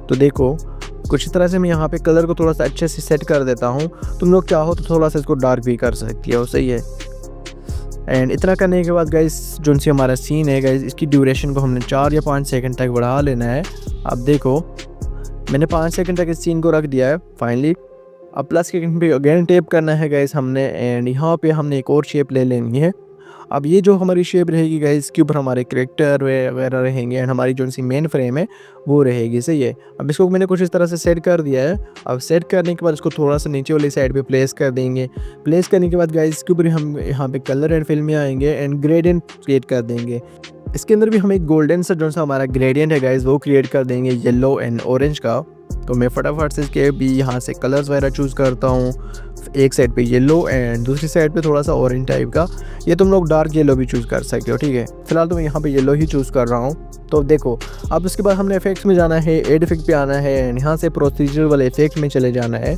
तो देखो कुछ इस तरह से मैं यहाँ पे कलर को थोड़ा सा अच्छे से सेट कर देता हूँ। तुम लोग चाहो तो थोड़ा सा इसको डार्क भी कर सकती हो, सही है। एंड इतना करने के बाद गाइस जो सी हमारा सीन है गाइस, इसकी ड्यूरेशन को हमने 4 या 5 सेकंड तक बढ़ा लेना है। अब देखो मैंने 5 सेकंड तक इस सीन को रख दिया है फाइनली। अब प्लस के पे अगेन टैप करना है गाइस हमने, एंड यहाँ पे हमने एक और शेप ले लेनी है। अब ये जो हमारी शेप रहेगी गाइस, इसके ऊपर हमारे करेक्टर वगैरह रहेंगे एंड हमारी जो सी मेन फ्रेम है वो रहेगी, सही है। अब इसको मैंने कुछ इस तरह से सेट कर दिया है। अब सेट करने के बाद इसको थोड़ा सा नीचे वाली साइड पे प्लेस कर देंगे। प्लेस करने के बाद गाइस इसके ऊपर हम यहाँ पे कलर एंड फिल में आएंगे एंड ग्रेडियंट क्रिएट कर देंगे। इसके अंदर भी हम एक गोल्डन सा जो सा हमारा ग्रेडियंट है गाइस वो क्रिएट कर देंगे येलो एंड ऑरेंज का। तो मैं फटाफट से इसके भी यहाँ से कलर्स वगैरह चूज़ करता हूँ। एक साइड पे येलो एंड दूसरी साइड पे थोड़ा सा ऑरेंज टाइप का। ये तुम लोग डार्क येलो भी चूज़ कर सकते हो, ठीक है। फिलहाल तो मैं यहाँ पे येलो ही चूज़ कर रहा हूँ। तो देखो अब उसके बाद हमने इफेक्ट्स में जाना है, एड इफेक्ट पे आना है एंड यहाँ से प्रोसीजर वाले इफेक्ट में चले जाना है।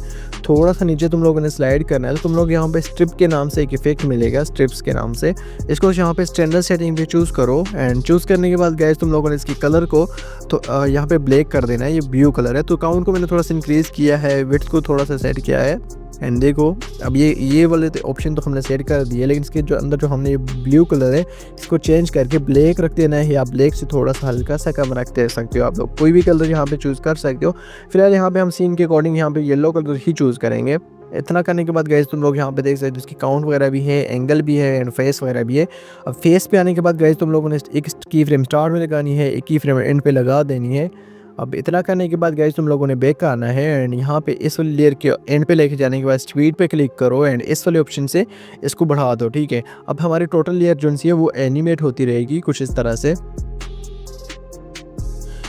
थोड़ा सा नीचे तुम लोगों ने स्लाइड करना है। तो तुम लोग यहाँ पे स्ट्रिप के नाम से एक इफेक्ट मिलेगा, स्ट्रिप्स के नाम से। इसको यहाँ पे स्टैंडर्ड सेटिंग पे चूज़ करो एंड चूज़ करने के बाद गाइस तुम लोगों ने इसकी कलर को तो यहाँ पे ब्लैक कर देना है। ये ब्लू कलर है, तो काउंट को मैंने थोड़ा सा इंक्रीज़ किया है, विड्थ को थोड़ा सा सेट किया है। एंड देखो अब ये वाले ऑप्शन तो हमने सेट कर दिए, लेकिन इसके जो अंदर जो हमने ये ब्लू कलर है इसको चेंज करके ब्लैक रख देना है, या ब्लैक से थोड़ा सा हल्का सा कम रख दे सकते हो। आप लोग कोई भी कलर यहाँ पे चूज़ कर सकते हो। फिलहाल यहाँ पे हम सीन के अकॉर्डिंग यहाँ पे येलो कलर ही चूज़ करेंगे। इतना करने के बाद गाइस तुम लोग यहाँ पे देख सकते हो इसकी काउंट वगैरह भी है, एंगल भी है एंड फेस वगैरह भी है। अब फेस पे आने के बाद गाइस तुम लोगों ने एक की फ्रेम स्टार्ट में लगानी है, एक की फ्रेम एंड पे लगा देनी है। अब इतना करने के बाद गाइस तुम लोगों ने बैक आना है एंड यहाँ पे इस वाली लेयर के एंड पे लेके जाने के बाद स्पीड पे क्लिक करो एंड इस वाले ऑप्शन से इसको बढ़ा दो, ठीक है। अब हमारी टोटल लेयर जो सी है वो एनिमेट होती रहेगी कुछ इस तरह से।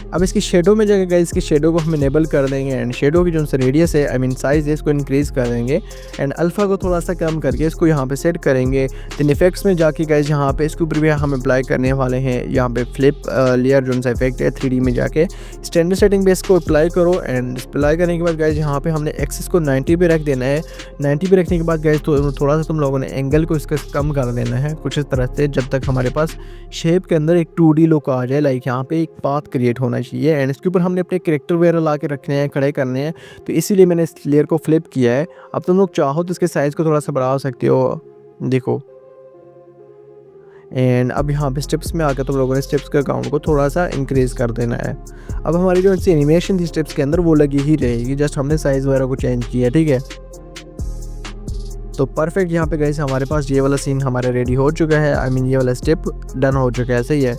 अब इसकी शेडो में जाकर गाइस इसकी शेडो को हम इनेबल कर देंगे एंड शेडो की जो रेडियस है साइज़ है इसको इंक्रीज़ कर देंगे एंड अल्फ़ा को थोड़ा सा कम करके इसको यहाँ पे सेट करेंगे। देन इफेक्ट्स में जाके गाइस यहाँ पे इसके ऊपर भी हम अप्लाई करने वाले हैं। यहाँ पे फ्लिप लेयर जो सा इफेक्ट है 3D में जाके स्टैंडर्ड सेटिंग पे इसको अप्लाई करो एंड अप्लाई करने के बाद गाइस यहाँ पे हमने एक्सिस को 90 पे रख देना है। 90 पे रखने के बाद गाइस तो थोड़ा सा तुम लोगों ने एंगल को इसका कम कर देना है कुछ इस तरह से, जब तक हमारे पास शेप के अंदर एक 2D लुक आ जाए। लाइक यहाँ पे एक पाथ क्रिएट होना चाहिए एंड इसके ऊपर हमने अपने कैरेक्टर वगैरह ला के रखने हैं, खड़े करने हैं, तो इसीलिए मैंने इस लेयर को फ्लिप किया है। अब तुम लोग चाहो तो इसके साइज़ को थोड़ा सा बढ़ा सकते हो, देखो। एंड अब यहाँ पे स्टेप्स में आकर तुम लोगों ने स्टेप्स का काउंट को थोड़ा सा इंक्रीज़ कर देना है। अब हमारी जो एनिमेशन थी स्टेप्स के अंदर वो लगी ही रहेगी, जस्ट हमने साइज़ वगैरह को चेंज किया, ठीक है। तो परफेक्ट यहाँ पे गाइस हमारे पास ये वाला सीन हमारा रेडी हो चुका है। ये वाला स्टेप डन हो चुका है, सही है।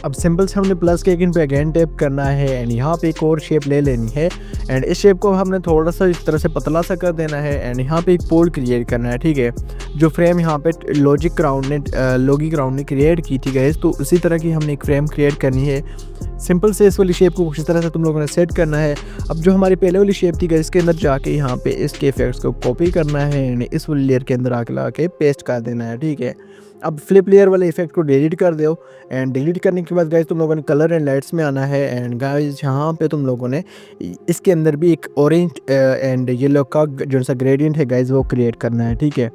अब सिंपल से हमने प्लस के आइकन पे अगेन टैप करना है एंड यहाँ पे एक और शेप ले लेनी है एंड इस शेप को हमने थोड़ा सा इस तरह से पतला सा कर देना है एंड यहाँ पे एक पोल क्रिएट करना है, ठीक है। जो फ्रेम यहाँ पे लॉगी ग्राउंड ने क्रिएट की थी गाइस, तो उसी तरह की हमने एक फ्रेम क्रिएट करनी है। सिंपल से इस वाली शेप को उसी तरह से तुम लोगों ने सेट करना है। अब जो हमारी पहले वाली शेप थी गाइस, इसके अंदर जाके यहाँ पे इसके इफेक्ट्स को कॉपी करना है एंड इस वाली लेयर के अंदर आके ला के पेस्ट कर देना है, ठीक है। अब फ्लिप लेयर वाले इफेक्ट को डिलीट कर दो एंड डिलीट करने के बाद गाइस तुम लोगों ने कलर एंड लाइट्स में आना है एंड गाइस यहाँ पे तुम लोगों ने इसके अंदर भी एक ऑरेंज एंड येलो का जो सा ग्रेडियंट है गाइस वो क्रिएट करना है, ठीक है।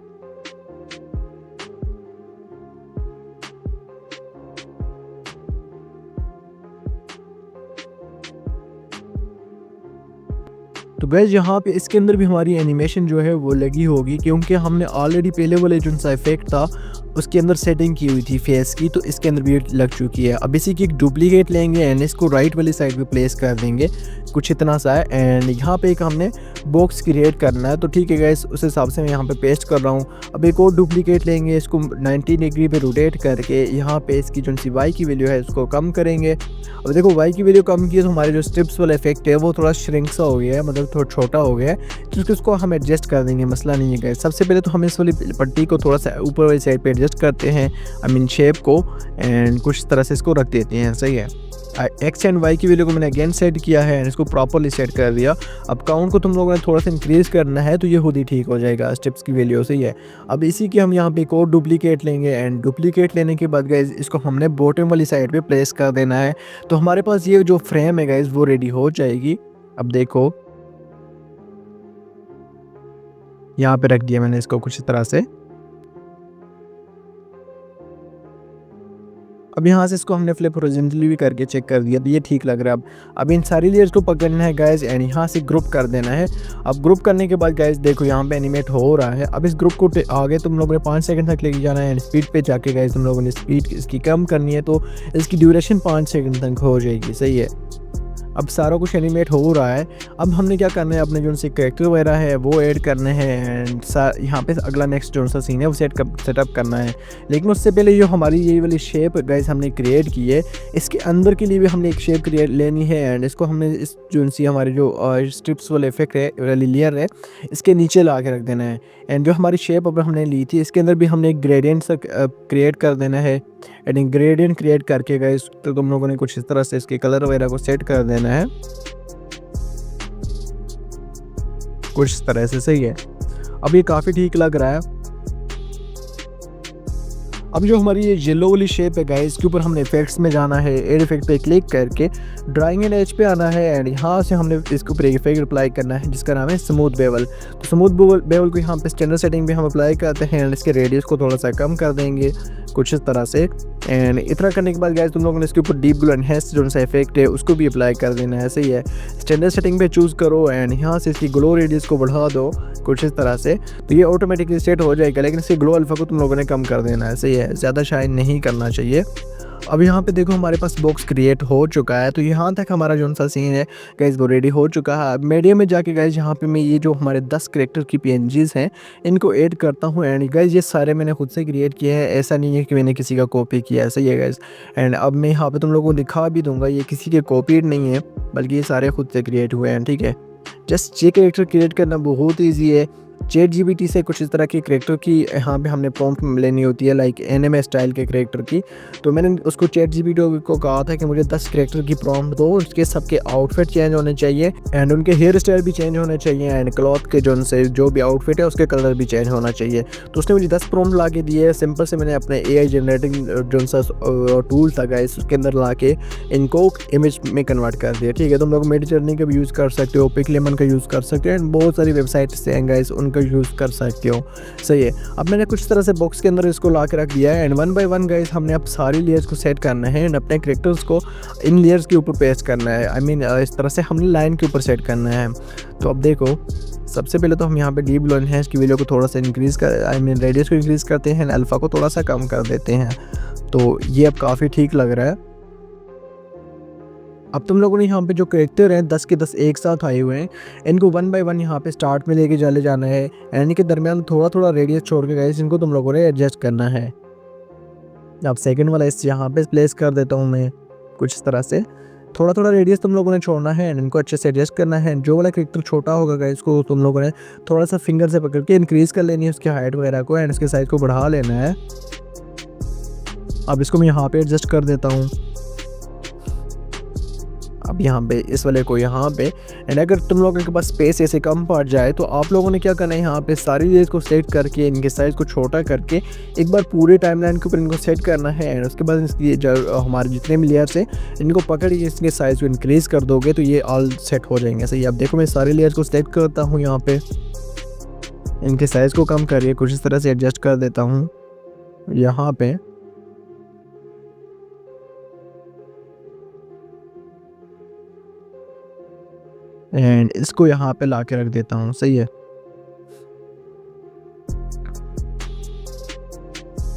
तो गाइस यहाँ पे इसके अंदर भी हमारी एनिमेशन जो है वो लगी होगी, क्योंकि हमने ऑलरेडी पहले वाले जो सा इफेक्ट था उसके अंदर सेटिंग की हुई थी फेस की, तो इसके अंदर भी लग चुकी है। अब इसी की एक डुप्लीकेट लेंगे एंड इसको राइट वाली साइड पे प्लेस कर देंगे कुछ इतना सा है एंड यहाँ पे एक हमने बॉक्स क्रिएट करना है, तो ठीक है गाइस उस हिसाब से मैं यहाँ पे पेस्ट कर रहा हूँ। अब एक और डुप्लीकेट लेंगे, इसको 90 डिग्री पे रोटेट करके यहाँ पे इसकी जो सी वाई की वैल्यू है उसको कम करेंगे। अब देखो वाई की वैल्यू कम की है तो हमारे जो स्ट्रिप्स वाला इफेक्ट है वो थोड़ा श्रिंक सा हो गया है, मतलब थोड़ा छोटा हो गया है, तो उसको हम एडजस्ट कर देंगे, मसला नहीं है गाइस। सबसे पहले तो हम इस वाली पट्टी को थोड़ा सा ऊपर वाली साइड पे एडजस्ट करते हैं आई मीन शेप को, एंड कुछ तरह से इसको रख देते हैं। सही है, एक्स एंड वाई की वैल्यू को मैंने अगेन सेट किया है एंड इसको प्रॉपरली सेट कर दिया। अब काउंट को तुम लोगों ने थोड़ा सा इंक्रीज़ करना है तो ये खुद ही ठीक हो जाएगा स्टेप्स की वैल्यू। सही है, अब इसी की हम यहाँ पे एक और डुप्लीकेट लेंगे एंड डुप्लीकेट लेने के बाद गाइज इसको हमने बॉटम वाली साइड पे प्लेस कर देना है। तो हमारे पास ये जो फ्रेम है गाइज वो रेडी हो जाएगी। अब देखो यहाँ पे रख दिया मैंने इसको कुछ तरह से। अब यहाँ से इसको हमने फ्लिप हॉरिजॉन्टली भी करके चेक कर दिया तो ये ठीक लग रहा है। अब इन सारी लेयर्स को पकड़ना है गाइज एंड यहाँ से ग्रुप कर देना है। अब ग्रुप करने के बाद गाइज देखो यहाँ पे एनिमेट हो रहा है। अब इस ग्रुप को आगे तुम लोगों ने 5 सेकंड तक लेके जाना है एंड स्पीड पे जाके गाइज तुम लोगों ने स्पीड इसकी कम करनी है तो इसकी ड्यूरेशन 5 सेकंड तक हो जाएगी। सही है, अब सारा कुछ एनिमेट हो रहा है। अब हमने क्या करना है, अपने जो से कैरेक्टर वगैरह है वो ऐड करने हैं एंड यहाँ पे अगला नेक्स्ट जो सा सीन है वो सेटअप करना है। लेकिन उससे पहले जो हमारी ये वाली शेप गाइस हमने क्रिएट की है इसके अंदर के लिए भी हमने एक शेप क्रिएट लेनी है एंड इसको हमने इस जो सी हमारे जो स्ट्रिप्स वाले इफेक्ट है वाली लेयर है इसके नीचे ला के रख देना है। एंड जो हमारी शेप अब हमने ली थी इसके अंदर भी हमने एक ग्रेडियंट सा क्रिएट कर देना है एंड ग्रेडियंट क्रिएट करके गाइस तो तुम लोगों ने कुछ इस तरह से इसके कलर वगैरह को सेट कर देना है कुछ इस तरह से। सही है, अब ये काफ़ी ठीक लग रहा है। अब जो हमारी ये येलो वाली शेप है गाइस इसके ऊपर हमने इफेक्ट्स में जाना है, एड इफेक्ट पे क्लिक करके ड्राइंग एंड एज पे आना है एंड यहाँ से हमने इसके ऊपर एक इफेक्ट अप्लाई करना है जिसका नाम है स्मूथ बेवल। तो स्मूथ बेवल को यहाँ पे स्टैंडर्ड सेटिंग पे हम अप्लाई करते हैं एंड इसके रेडियस को थोड़ा सा कम कर देंगे कुछ इस तरह से। एंड इतना करने के बाद गाइस तुम लोगों ने इसके ऊपर डीप ग्लो एनहेंस जो सा इफेक्ट है उसको भी अप्लाई कर देना है। सही है, स्टैंडर्ड सेटिंग पे चूज़ करो एंड यहाँ से इसकी ग्लो रेडियस को बढ़ा दो कुछ इस तरह से तो ये ऑटोमेटिकली सेट हो जाएगा। लेकिन इसके ग्लो अल्फा को तुम लोगों ने कम कर देना है। सही है, ज़्यादा शाइन नहीं करना चाहिए। अब यहाँ पे देखो हमारे पास बॉक्स क्रिएट हो चुका है तो यहाँ तक हमारा जो सा सीन है गाइस वो रेडी हो चुका है। अब मीडिया में जाके गाइस यहाँ पे मैं ये जो हमारे 10 कैरेक्टर की PNGs हैं इनको ऐड करता हूँ एंड गाइस ये सारे मैंने खुद से क्रिएट किए हैं, ऐसा नहीं है कि मैंने किसी का कॉपी किया है। सही है गाइस, एंड अब मैं यहाँ पे तुम लोगों को दिखा भी दूंगा ये किसी के कॉपीड नहीं है बल्कि ये सारे खुद से क्रिएट हुए हैं। ठीक है, जस्ट ये कैरेक्टर क्रिएट करना बहुत ईजी है। ChatGPT से कुछ इस तरह के कैरेक्टर की यहाँ पे हमने प्रॉम्प्ट लेनी होती है लाइक एनिमे स्टाइल के कैरेक्टर की। तो मैंने उसको ChatGPT को कहा था कि मुझे 10 कैरेक्टर की प्रॉम्प्ट दो, उसके सबके आउटफिट चेंज होने चाहिए एंड उनके हेयर स्टाइल भी चेंज होने चाहिए एंड क्लॉथ के जो भी आउटफिट है उसके कलर भी चेंज होना चाहिए। तो उसने मुझे 10 प्रॉम्प्ट ला के दिए। सिंपल से मैंने अपने AI जनरेटिंग जो सा टूल था गाइस उसके अंदर ला के इनको इमेज में कन्वर्ट कर दिया। ठीक है, तुम लोग मिडजर्नी का भी यूज़ कर सकते हो, पिक्लेमन का यूज़ कर सकते हो एंड बहुत सारी वेबसाइट्स हैं गाइस उनका यूज़ कर सकते हो। सही है, अब मैंने कुछ तरह से बॉक्स के अंदर इसको ला के रख दिया है एंड 1 बाय 1 गाइस हमने अब सारी लेयर्स को सेट करना है एंड अपने कैरेक्टर्स को इन लेयर्स के ऊपर पेस्ट करना है। आई मीन इस तरह से हमने लाइन के ऊपर सेट करना है। तो अब देखो सबसे पहले तो हम यहाँ पे डीप ग्लो एनहांस की वैल्यू को थोड़ा सा इंक्रीज़ कर आई मीन रेडियस को इंक्रीज़ करते हैं, अल्फ़ा को थोड़ा सा कम कर देते हैं। तो ये अब काफ़ी ठीक लग रहा है। अब तुम लोगों ने यहाँ पे जो कैरेक्टर हैं 10 के 10 एक साथ आए हुए हैं, इनको 1 बाय 1 यहाँ पे स्टार्ट में लेके चले जाना है एंड इनके दरमियान थोड़ा थोड़ा रेडियस छोड़ के गाइस इनको तुम लोगों ने एडजस्ट करना है। अब सेकंड वाला इस यहाँ पे प्लेस कर देता हूँ मैं कुछ इस तरह से। थोड़ा थोड़ा रेडियस तुम लोगों ने छोड़ना है एंड इनको अच्छे से एडजस्ट करना है। जो वाला कैरेक्टर छोटा होगा गाइस को तुम लोगों ने थोड़ा सा फिंगर से पकड़ के इंक्रीज़ कर लेनी है उसकी हाइट वगैरह को एंड इसके साइज को बढ़ा लेना है। अब इसको मैं यहाँ पे एडजस्ट कर देता हूँ। अब यहाँ पे इस वाले को यहाँ पे एंड अगर तुम लोगों के पास स्पेस ऐसे कम पड़ जाए तो आप लोगों ने क्या करना है, यहाँ पे सारी लेयर्स को सेट करके इनके साइज़ को छोटा करके एक बार पूरे टाइमलाइन के ऊपर इनको सेट करना है एंड उसके बाद इसकी जो हमारे जितने भी लेयर्स हैं इनको पकड़ के इसके साइज़ को इंक्रीज़ कर दोगे तो ये ऑल सेट हो जाएंगे। सही, अब देखो मैं सारी लेयर्स को सेट करता हूँ, यहाँ पे इनके साइज़ को कम करिए कुछ इस तरह से एडजस्ट कर देता हूँ यहाँ पे। एंड इसको यहाँ पे ला के रख देता हूँ। सही है,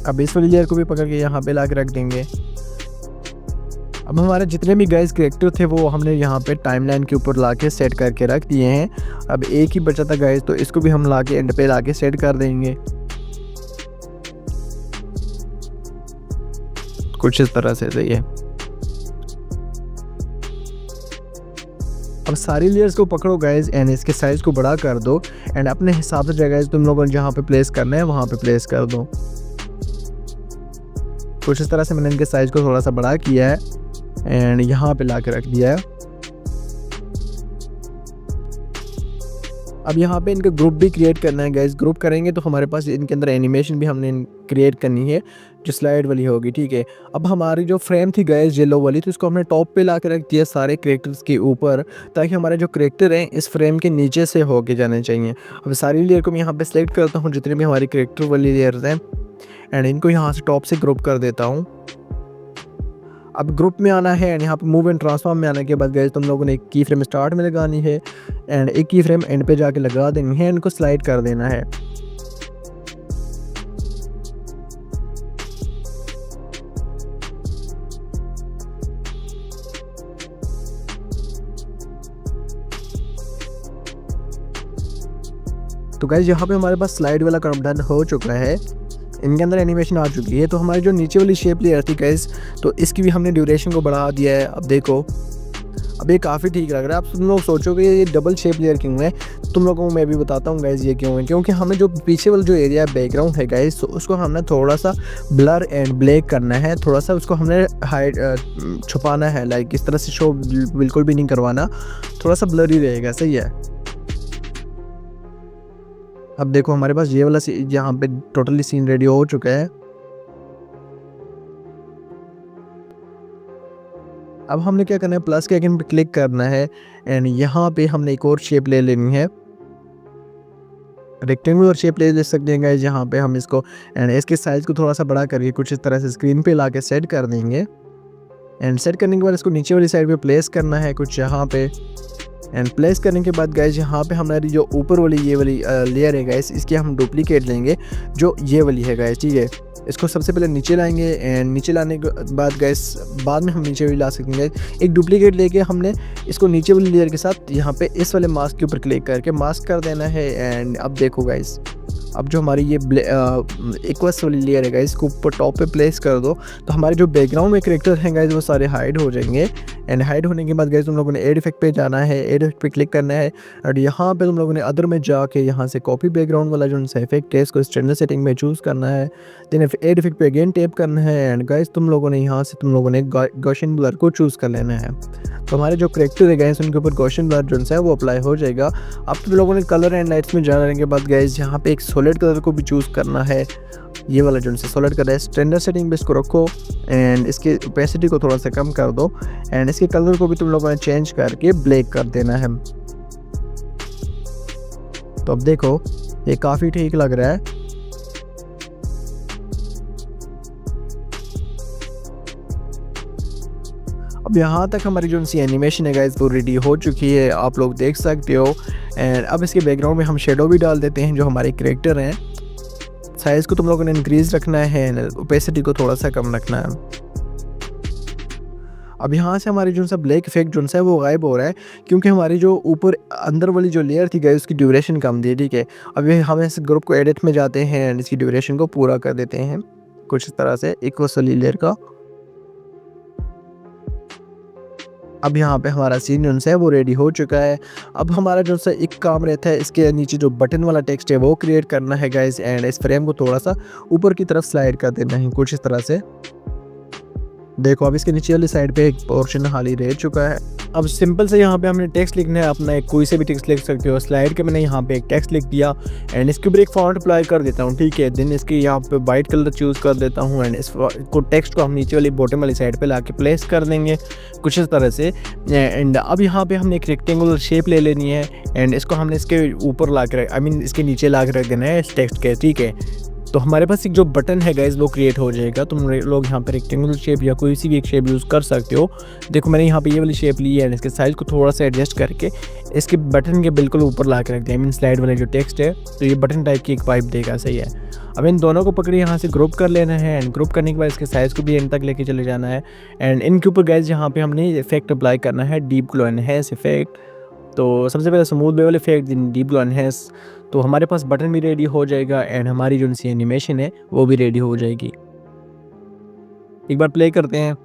अब इस वाली लेयर को भी पकड़ के यहाँ पे ला के रख देंगे। अब हमारे जितने भी गाइस कैरेक्टर थे वो हमने यहाँ पे टाइमलाइन के ऊपर ला के सेट करके रख दिए हैं। अब एक ही बचा था गाइस तो इसको भी हम ला के एंड पे ला के सेट कर देंगे कुछ इस तरह से। सही है, अब सारी लेयर्स को पकड़ो गाइस एंड इसके साइज़ को बड़ा कर दो एंड अपने हिसाब से जगह तुम लोगों ने जहाँ पे प्लेस करना है वहाँ पे प्लेस कर दो। कुछ इस तरह से मैंने इनके साइज़ को थोड़ा सा बड़ा किया है एंड यहाँ पे ला के रख दिया है। अब यहाँ पे इनका ग्रुप भी क्रिएट करना है गाइस। ग्रुप करेंगे तो हमारे पास इनके अंदर एनिमेशन भी हमने क्रिएट करनी है जो स्लाइड वाली होगी, ठीक है। अब हमारी जो फ्रेम थी गाइस येलो वाली, तो इसको हमने टॉप पे ला के रख दिया सारे करेक्टर्स के ऊपर, ताकि हमारे जो करेक्टर हैं इस फ्रेम के नीचे से होके जाने चाहिए। अब सारी लेयर को मैं यहाँ पे सेलेक्ट करता हूँ जितने भी हमारी करेक्टर वाली लेयर्स हैं, एंड इनको यहाँ से टॉप से ग्रुप कर देता हूँ। अब ग्रुप में आना है एंड यहाँ पे मूव एंड ट्रांसफॉर्म में आने के बाद गाइस तुम लोगों ने एक की फ्रेम स्टार्ट में लगानी है एंड एक की फ्रेम एंड पे जाके लगा देनी है, इनको स्लाइड कर देना है। तो गाइस यहाँ पे हमारे पास स्लाइड वाला काम डन हो चुका है, इनके अंदर एनिमेशन आ चुकी है। तो हमारी जो नीचे वाली शेप लेयर थी गाइस, तो इसकी भी हमने ड्यूरेशन को बढ़ा दिया है। अब देखो, अब ये काफ़ी ठीक लग रहा है। अब तुम लोग सोचोगे ये डबल शेप लेयर क्यों है, तुम लोगों को मैं भी बताता हूँ गाइस ये क्यों है। क्योंकि हमें जो पीछे वाला जो एरिया बैकग्राउंड है गाइस, तो उसको हमने थोड़ा सा ब्लर एंड ब्लैक करना है, थोड़ा सा उसको हमने हाइड छुपाना है। लाइक इस तरह से शो बिल्कुल भी नहीं करवाना, थोड़ा सा ब्लर ही रहेगा, सही है। अब देखो हमारे पास ये वाला यहाँ पे टोटली सीन रेडी हो चुका है। अब हमने क्या करना है, प्लस के आइकन पे क्लिक करना है एंड यहाँ पे हमने एक और शेप ले लेनी है, रेक्टेंगुलर शेप ले सकते हैं गाइस। यहाँ पे हम इसको एंड इसके साइज़ को थोड़ा सा बड़ा करके कुछ इस तरह से स्क्रीन पे ला के सेट कर देंगे एंड सेट करने के बाद इसको नीचे वाली साइड पे प्लेस करना है कुछ यहाँ पे। एंड प्लेस करने के बाद गाइस यहाँ पे हमारी जो ऊपर वाली ये वाली लेयर है गाइस, इसकी हम डुप्लीकेट लेंगे जो ये वाली है गाइस, ठीक है। इसको सबसे पहले नीचे लाएंगे एंड नीचे लाने के बाद गाइस बाद में हम नीचे भी ला सकते हैं। एक डुप्लीकेट लेके हमने इसको नीचे वाली लेयर के साथ यहाँ पे इस वाले मास्क के ऊपर क्लिक करके मास्क कर देना है। एंड अब देखो गाइस, अब जो हमारी ये इक्वस वाली लेयर है गाइस, इसको ऊपर टॉप पे प्लेस कर दो, तो हमारे जो बैकग्राउंड में करेक्टर हैं गाइस वो सारे हाइड हो जाएंगे। एंड हाइड होने के बाद गाइस तुम लोगों ने एड इफेक्ट पे जाना है, एड इफेक्ट पे क्लिक करना है और यहाँ पे तुम लोगों ने अदर में जाके यहाँ से कॉपी बैकग्राउंड वाला जो इफेक्ट है इसको स्टैंडर्ड सेटिंग में चूज़ करना है। देन एड इफेक्ट पे अगेन टैप करना है एंड गाइस तुम लोगों ने यहाँ से तुम लोगों ने गॉसियन ब्लर को चूज़ कर लेना है। तो हमारे जो करेक्टर है गाइस उनके ऊपर गॉसियन ब्लर जो है वो अप्लाई हो जाएगा। अब तुम लोगों ने कलर एंड लाइट्स में जाने के बाद गाइस यहाँ पे एक सॉलिड कलर को भी चूज़ करना है, ये वाला जो से सॉलिड कलर है। स्टैंडर्ड सेटिंग पे इसको रखो एंड इसके ओपेसिटी को थोड़ा सा कम कर दो एंड इसके कलर को भी तुम लोगों ने चेंज करके ब्लैक कर देना है। तो अब देखो ये काफ़ी ठीक लग रहा है। अब यहाँ तक हमारी जो सी एनिमेशन है गाइस वो रेडी हो चुकी है, आप लोग देख सकते हो। एंड अब इसके बैकग्राउंड में हम शेडो भी डाल देते हैं जो हमारे करेक्टर हैं। साइज़ को तुम लोगों ने इंक्रीज़ रखना है, ओपेसिटी को थोड़ा सा कम रखना है। अब यहाँ से हमारी जो सा ब्लैक इफेक्ट जो है वो गायब हो रहा है, क्योंकि हमारी जो ऊपर अंदर वाली जो लेयर थी गाइस उसकी ड्यूरेशन कम थी, ठीक है। अब हम इस ग्रुप को एडिट में जाते हैं एंड इसकी ड्यूरेशन को पूरा कर देते हैं कुछ इस तरह से इक्वस वाली लेयर का। अब यहाँ पे हमारा सीन जो है वो रेडी हो चुका है। अब हमारा जो सा एक काम रहता है, इसके नीचे जो बटन वाला टेक्स्ट है वो क्रिएट करना है गाइस एंड इस फ्रेम को थोड़ा सा ऊपर की तरफ स्लाइड कर देना है कुछ इस तरह से। देखो अब इसके नीचे वाली साइड पे एक पोर्शन खाली रह चुका है। अब सिंपल से यहाँ पे हमने टेक्स्ट लिखना है अपना, एक कोई से भी टेक्स्ट लिख सकते हो। स्लाइड के मैंने यहाँ पे एक टेक्स्ट लिख दिया एंड इसके ऊपर एक फॉन्ट अप्लाई कर देता हूँ, ठीक है। देन इसके यहाँ पे वाइट कलर चूज़ कर देता हूँ एंड इसको टेक्स्ट को हम नीचे वाली बॉटम वाली साइड पे लाके प्लेस कर देंगे कुछ इस तरह से। एंड अब यहाँ पे हमने एक रेक्टेंगुलर शेप ले लेनी है एंड इसको हमने इसके ऊपर ला के इसके नीचे ला के रख देना है इस टेक्स्ट के, ठीक है। तो हमारे पास एक जो बटन है गाइस वो क्रिएट हो जाएगा। तुम लोग यहाँ पे रेक्टेंगुलर शेप या कोई सी भी एक शेप यूज़ कर सकते हो। देखो मैंने यहाँ पे ये वाली शेप ली है एंड इसके साइज़ को थोड़ा सा एडजस्ट करके इसके बटन के बिल्कुल ऊपर ला के रख दिया। स्लाइड वाले जो टेक्स्ट है तो ये बटन टाइप की एक पाइप देगा, सही है। अब इन दोनों को पकड़े यहाँ से ग्रुप कर लेना है एंड ग्रुप करने के बाद इसके साइज़ को भी एंड तक लेके चले जाना है। एंड इनके ऊपर गाइस यहाँ पे हमने इफेक्ट अप्लाई करना है, डीप ग्लो एनहांस इफेक्ट। तो सबसे पहले smooth bevel effect, deep glow enhance. तो हमारे पास बटन भी रेडी हो जाएगा एंड हमारी जो सी एनिमेशन है वो भी रेडी हो जाएगी। एक बार प्ले करते हैं।